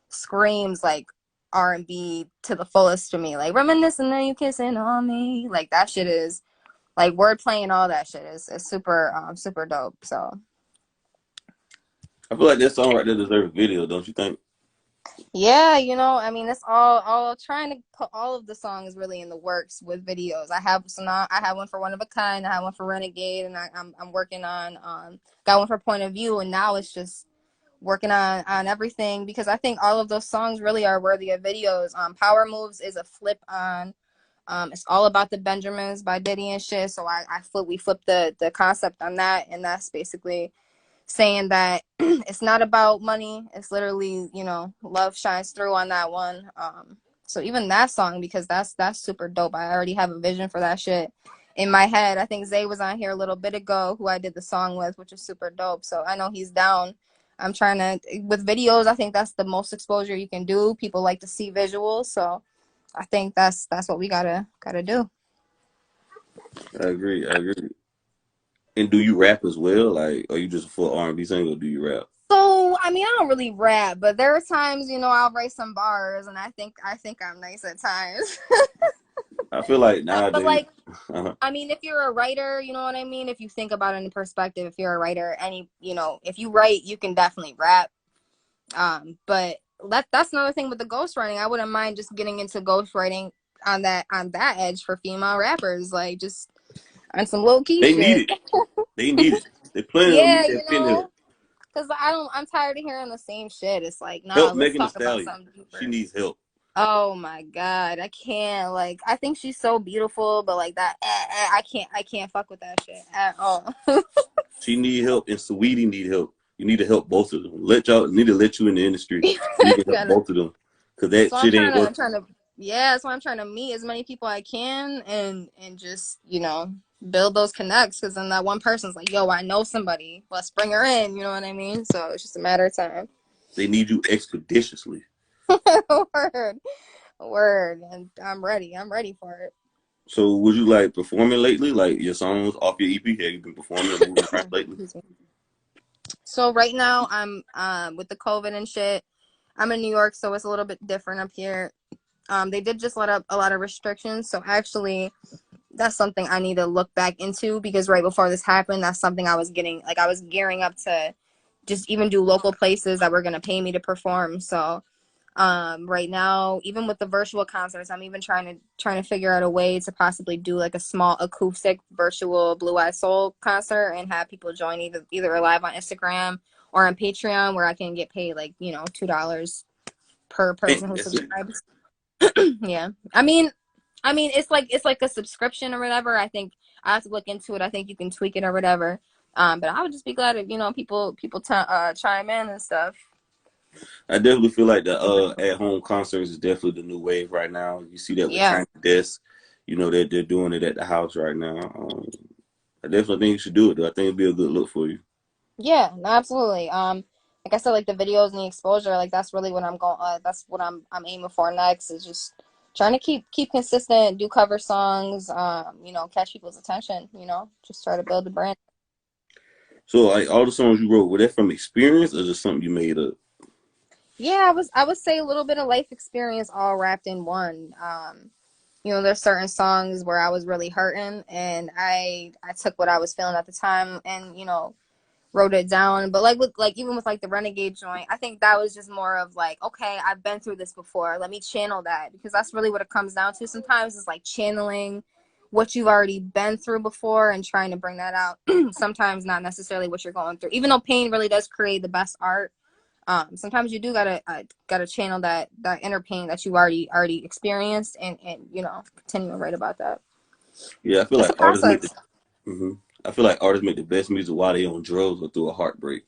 Speaker 1: screams like R&B to the fullest to me. Like reminiscing, then you kissing on me, like that shit is like wordplay and all that shit is super super dope. So
Speaker 2: I feel like that song right there deserves a video, don't you think?
Speaker 1: yeah, you know, I mean, it's all trying to put all of the songs really in the works with videos. I have one for One of a Kind, I have one for Renegade, and I'm working on got one for Point of View, and now it's just working on everything, because I think all of those songs really are worthy of videos. Power Moves is a flip on it's all about the Benjamins by Diddy and shit. So we flipped the concept on that, and that's basically saying that it's not about money. It's literally, you know, love shines through on that one. So even that song, because that's super dope. I already have a vision for that shit in my head. I think Zay was on here a little bit ago, who I did the song with, which is super dope. So I know he's down. I'm trying to with videos. I think that's the most exposure you can do. People like to see visuals, so I think that's what we gotta do.
Speaker 2: I agree. I agree. And do you rap as well? Like, are you just a full R&B singer, or do you rap?
Speaker 1: So I mean, I don't really rap, but there are times, you know, I'll write some bars, and I think I'm nice at times.
Speaker 2: I feel like
Speaker 1: But
Speaker 2: nowadays,
Speaker 1: like, I mean, if you're a writer, you know what I mean. If you think about it in perspective, if you're a writer, you know, if you write, you can definitely rap. But that's another thing with the ghostwriting. I wouldn't mind just getting into ghostwriting on that edge for female rappers, like just on some low key
Speaker 2: they need
Speaker 1: shit.
Speaker 2: it. They need it. They plenty of them
Speaker 1: Yeah,
Speaker 2: need
Speaker 1: you
Speaker 2: that pen
Speaker 1: know,
Speaker 2: help.
Speaker 1: because I'm tired of hearing the same shit. It's like, nah,
Speaker 2: Help
Speaker 1: let's
Speaker 2: Megan Thee
Speaker 1: talk about
Speaker 2: Stallion.
Speaker 1: something
Speaker 2: She
Speaker 1: deeper.
Speaker 2: needs help.
Speaker 1: Oh my god, I can't. Like, I think she's so beautiful, but like that, I can't fuck with that shit at all.
Speaker 2: She need help, and Sweetie need help. You need to help both of them. Let y'all need to let you in the industry so you can help
Speaker 1: Gotta-
Speaker 2: both of them. Cause
Speaker 1: so
Speaker 2: that
Speaker 1: I'm
Speaker 2: shit ain't
Speaker 1: trying to,
Speaker 2: working.
Speaker 1: yeah. So I'm trying to meet as many people I can, and just, you know, build those connects. Because then that one person's like, yo, I know somebody. Let's bring her in. You know what I mean? So it's just a matter of time.
Speaker 2: They need you expeditiously.
Speaker 1: Word, word, and I'm ready. I'm ready for it.
Speaker 2: So would you like performing lately? Like your songs off your EP? Have you been performing or moving around lately?
Speaker 1: So right now I'm with the COVID and shit. I'm in New York, so it's a little bit different up here. They did just let up a lot of restrictions, so actually that's something I need to look back into, because right before this happened, that's something I was gearing up to just even do local places that were gonna pay me to perform. So right now, even with the virtual concerts, I'm even trying to figure out a way to possibly do like a small acoustic virtual Blue Eye Soul concert and have people join either live on Instagram or on Patreon, where I can get paid like, you know, $2 per
Speaker 2: Hey,
Speaker 1: person who
Speaker 2: that's it.
Speaker 1: subscribes. Yeah. It's like a subscription or whatever. I think I have to look into it. I think you can tweak it or whatever. But I would just be glad if people chime in and stuff.
Speaker 2: I definitely feel like the at home concerts is definitely the new wave right now. You see that with
Speaker 1: Yeah.
Speaker 2: China Desk, you know that they're doing it at the house right now. I definitely think you should do it though. I think it'd be a good look for you.
Speaker 1: Yeah, no, absolutely. Like I said, like the videos and the exposure, like that's really what I'm going. That's what I'm aiming for next. Is just trying to keep consistent, do cover songs. Catch people's attention. Just try to build the brand.
Speaker 2: So like all the songs you wrote, were that from experience or just something you made up?
Speaker 1: Yeah, I would say a little bit of life experience all wrapped in one. There's certain songs where I was really hurting, and I took what I was feeling at the time, and wrote it down. But even with like the Renegade joint, I think that was just more of like, okay, I've been through this before. Let me channel that, because that's really what it comes down to. Sometimes it's like channeling what you've already been through before and trying to bring that out. Sometimes not necessarily what you're going through. Even though pain really does create the best art, sometimes you do gotta channel that inner pain that you already experienced, and continue to write about that.
Speaker 2: Yeah, I feel
Speaker 1: It's a
Speaker 2: like artists make the.
Speaker 1: process.
Speaker 2: hmm I feel like artists make the best music while they on drugs or through a heartbreak.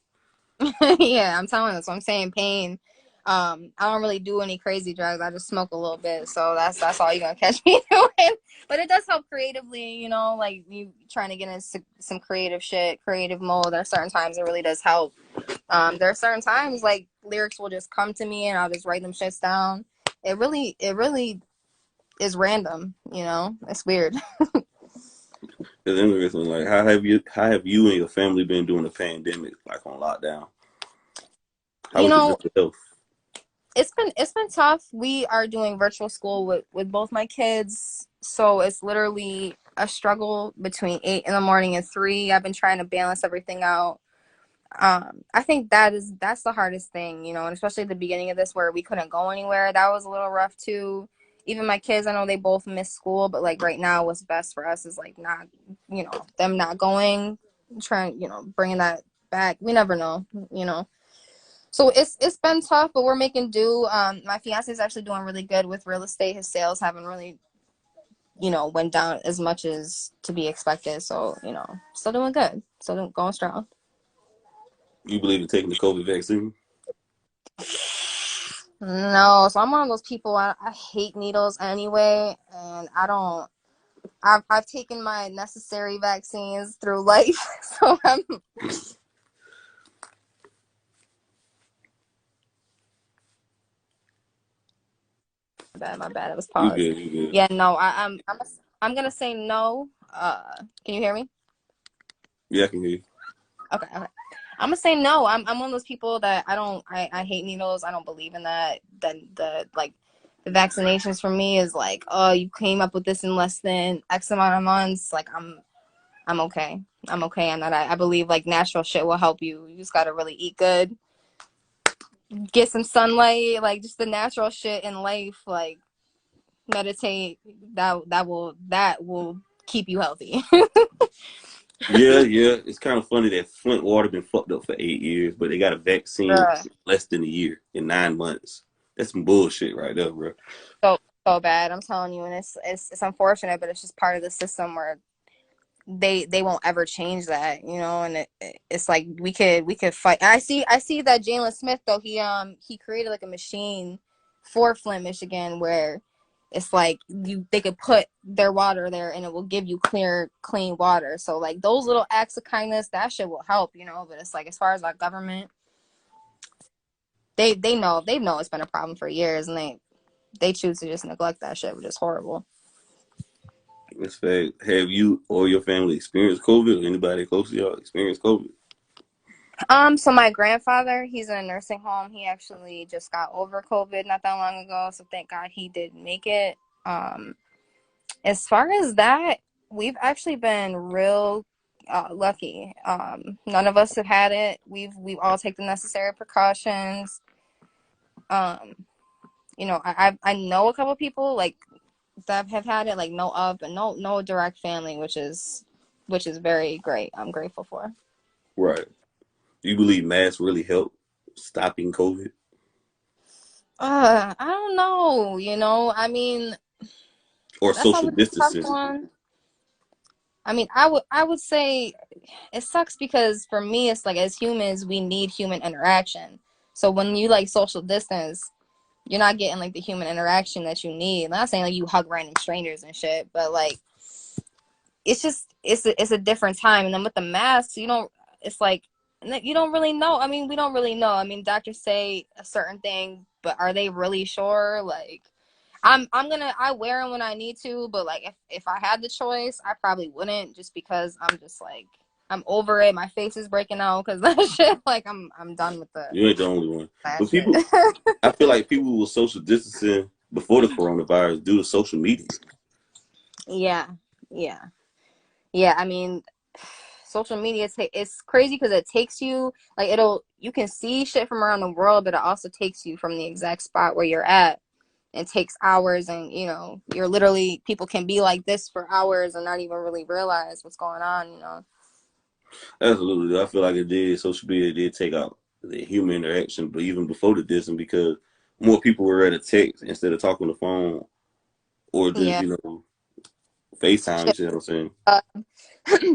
Speaker 1: Yeah, I'm telling you. So I'm saying pain. I don't really do any crazy drugs. I just smoke a little bit. So that's all you're gonna catch me doing. But it does help creatively, like you trying to get into some creative shit, creative mode. There are certain times it really does help. There are certain times like lyrics will just come to me and I'll just write them shits down. It really is random. It's weird.
Speaker 2: It's interesting. Like, how have you and your family been during the pandemic, like on lockdown? How
Speaker 1: You
Speaker 2: was your
Speaker 1: know,
Speaker 2: mental health?
Speaker 1: it's been tough. We are doing virtual school with both my kids, so it's literally a struggle between 8 in the morning and 3. I've been trying to balance everything out. I think that's the hardest thing, and especially at the beginning of this where we couldn't go anywhere. That was a little rough too. Even my kids, I know they both miss school, but like right now, what's best for us is like not, them not going, trying, bringing that back. We never know, you know. So it's been tough, but we're making do. My fiance is actually doing really good with real estate. His sales haven't really, went down as much as to be expected. So, still doing good. Still going strong.
Speaker 2: You believe in taking the COVID vaccine?
Speaker 1: No, so I'm one of those people. I hate needles anyway, and I don't. I've taken my necessary vaccines through life, so I'm bad. My bad. It was
Speaker 2: You
Speaker 1: paused.
Speaker 2: good? You good?
Speaker 1: Yeah, no. I'm gonna say no. Can you hear me?
Speaker 2: Yeah, I can hear you.
Speaker 1: Okay. Okay. I'm gonna say no. I'm one of those people that I hate needles. I don't believe in that. The vaccinations for me is like, oh, you came up with this in less than X amount of months. Like I'm okay. I'm okay. And that I believe like natural shit will help you. You just gotta really eat good, get some sunlight, like just the natural shit in life, like meditate. That will keep you healthy.
Speaker 2: Yeah, yeah. It's kind of funny that Flint water been fucked up for 8 years, but they got a vaccine
Speaker 1: Bruh.
Speaker 2: in less than a year in 9 months. That's some bullshit right there, bro.
Speaker 1: So so bad. I'm telling you, and it's unfortunate, but it's just part of the system where they won't ever change that, and it's like we could fight. I see that Jalen Smith though, he created like a machine for Flint, Michigan, where it's like they could put their water there and it will give you clear, clean water. So like those little acts of kindness, that shit will help, but it's like as far as our government, they know it's been a problem for years, and they choose to just neglect that shit, which is horrible.
Speaker 2: That's fact. Have you or your family experienced COVID, or anybody close to y'all experienced COVID?
Speaker 1: So my grandfather, he's in a nursing home. He actually just got over COVID not that long ago, so thank God he did make it. Um, as far as that, we've actually been real lucky. None of us have had it. We've all taken the necessary precautions. Um, I know a couple people like that have had it, like know of, but no direct family, which is very great. I'm grateful for.
Speaker 2: Right. Do you believe masks really help stopping COVID?
Speaker 1: I don't know, I mean,
Speaker 2: or
Speaker 1: that's
Speaker 2: social
Speaker 1: always a tough
Speaker 2: distancing?
Speaker 1: one. I mean, I would say it sucks because for me, it's like as humans, we need human interaction. So when you like social distance, you're not getting like the human interaction that you need. I'm not saying like you hug random strangers and shit, but like it's just it's a different time. And then with the masks, it's like you don't really know. I mean, we don't really know. I mean, doctors say a certain thing, but are they really sure? Like, I wear them when I need to, but like if I had the choice, I probably wouldn't, just because I'm just like I'm over it. My face is breaking out because that shit. Like I'm done with
Speaker 2: You ain't the only one.
Speaker 1: that
Speaker 2: But
Speaker 1: shit.
Speaker 2: people, I feel like people were social distancing before the coronavirus due to social media.
Speaker 1: Yeah, yeah, yeah. I mean, social media it's crazy because it takes you like you can see shit from around the world, but it also takes you from the exact spot where you're at. It takes hours, and you're literally people can be like this for hours and not even really realize what's going on.
Speaker 2: Absolutely, I feel like it did. Social media did take out the human interaction, but even before the distance, because more people were at a text instead of talking on the phone or just
Speaker 1: Yeah.
Speaker 2: FaceTime. You
Speaker 1: Shit.
Speaker 2: see what I'm saying?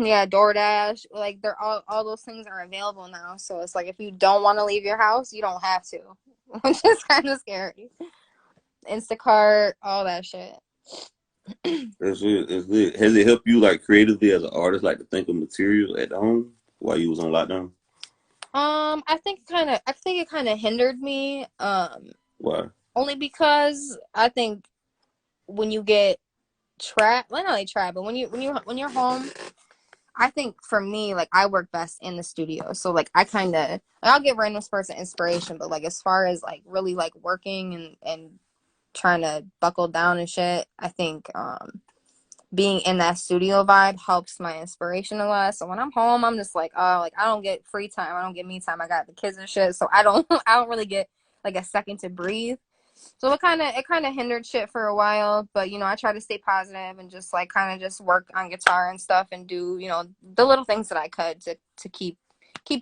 Speaker 1: Yeah, DoorDash, like they're all those things are available now. So it's like if you don't want to leave your house, you don't have to, which is kind of scary. Instacart, all that shit.
Speaker 2: That's it. It's lit. Has it helped you like creatively as an artist, like to think of material at home while you was on lockdown?
Speaker 1: I think it kind of hindered me.
Speaker 2: Why?
Speaker 1: Only because I think when you get trapped, well, not only trapped, but when you're home, I think for me, like I work best in the studio. So like I kind of I'll give random spurts of inspiration, but like as far as like really like working and trying to buckle down and shit, I think being in that studio vibe helps my inspiration a lot. So when I'm home, I'm just like, oh, like I don't get free time, I don't get me time. I got the kids and shit, so I don't I don't really get like a second to breathe. So it kind of hindered shit for a while, but I try to stay positive and just like kind of just work on guitar and stuff and do the little things that I could to keep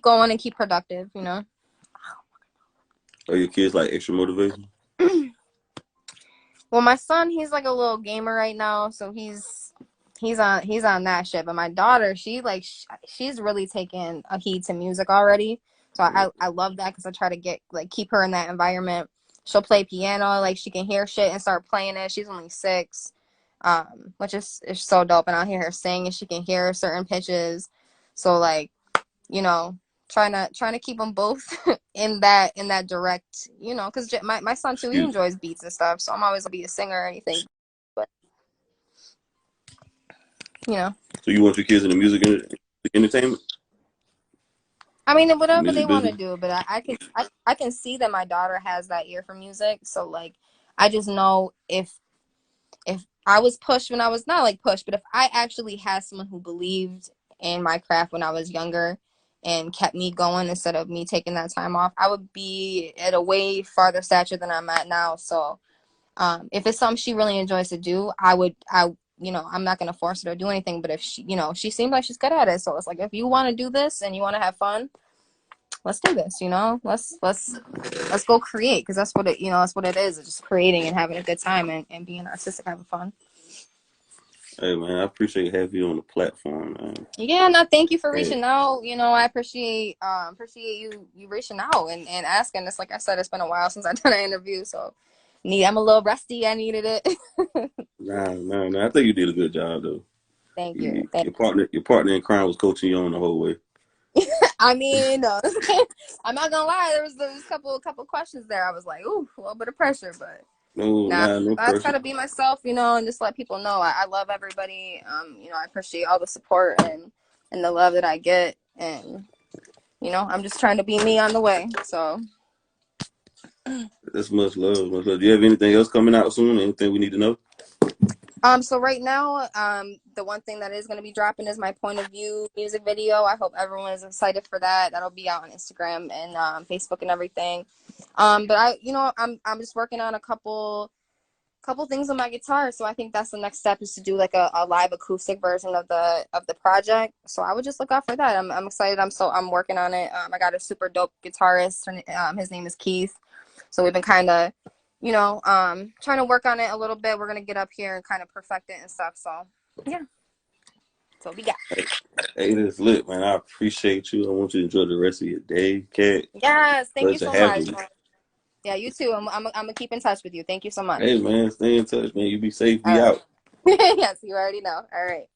Speaker 1: going and keep productive.
Speaker 2: Are your kids like extra motivation?
Speaker 1: Well, my son, he's like a little gamer right now, so he's on that shit. But my daughter, she's really taken a heed to music already. So I love that because I try to keep her in that environment. She'll play piano, like she can hear shit and start playing it. She's only 6, which is so dope. And I'll hear her sing, and she can hear certain pitches. So like you know, trying to keep them both in that direct, because my son too, he
Speaker 2: Excuse me.
Speaker 1: enjoys beats and stuff. So I'm always gonna be a singer or anything, but you know,
Speaker 2: So you want your kids in the entertainment,
Speaker 1: I mean, whatever
Speaker 2: music
Speaker 1: they want to
Speaker 2: business?
Speaker 1: do. But I can see that my daughter has that ear for music. So like, I just know if I was pushed when I was not like pushed, but if I actually had someone who believed in my craft when I was younger and kept me going instead of me taking that time off, I would be at a way farther stature than I'm at now. So if it's something she really enjoys to do, I'm not gonna force her to do anything. But if she seems like she's good at it, so it's like if you want to do this and you want to have fun, let's do this. Let's go create, because that's what it is. It's just creating and having a good time and being artistic, having fun.
Speaker 2: Hey man, I appreciate having you on the platform, man.
Speaker 1: Yeah, no, thank you for
Speaker 2: Hey,
Speaker 1: reaching out. I appreciate you reaching out and asking. It's like I said, it's been a while since I've done an interview, so I'm a little rusty. I needed it.
Speaker 2: nah. I think you did a good job though.
Speaker 1: Thank you. Thank
Speaker 2: Your partner in crime was coaching you on the whole way.
Speaker 1: I mean, no, I'm not gonna lie. There was a couple questions there. I was like, ooh, a little bit of pressure, but
Speaker 2: No,
Speaker 1: nah,
Speaker 2: no
Speaker 1: I just
Speaker 2: pressure.
Speaker 1: gotta be myself, and just let people know I love everybody. I appreciate all the support and the love that I get, and I'm just trying to be me on the way. So.
Speaker 2: That's much love, much love. Do you have anything else coming out soon? Anything we need to know?
Speaker 1: So right now, the one thing that is going to be dropping is my point of view music video. I hope everyone is excited for that. That'll be out on Instagram and Facebook and everything. But I'm just working on a couple things on my guitar. So I think that's the next step, is to do like a live acoustic version of the project. So I would just look out for that. I'm excited. I'm working on it. I got a super dope guitarist. His name is Keith. So we've been kind of, trying to work on it a little bit. We're gonna get up here and kind of perfect it and stuff. So yeah, that's what we got.
Speaker 2: Hey, this lit, man. I appreciate you. I want you to enjoy the rest of your day, Kat.
Speaker 1: Yes, thank you
Speaker 2: Pleasure
Speaker 1: so much.
Speaker 2: having you.
Speaker 1: Yeah, you too. I'm gonna keep in touch with you. Thank you so much.
Speaker 2: Hey, man, stay in touch, man. You be safe,
Speaker 1: All
Speaker 2: be
Speaker 1: right.
Speaker 2: out.
Speaker 1: Yes, you already know. All right.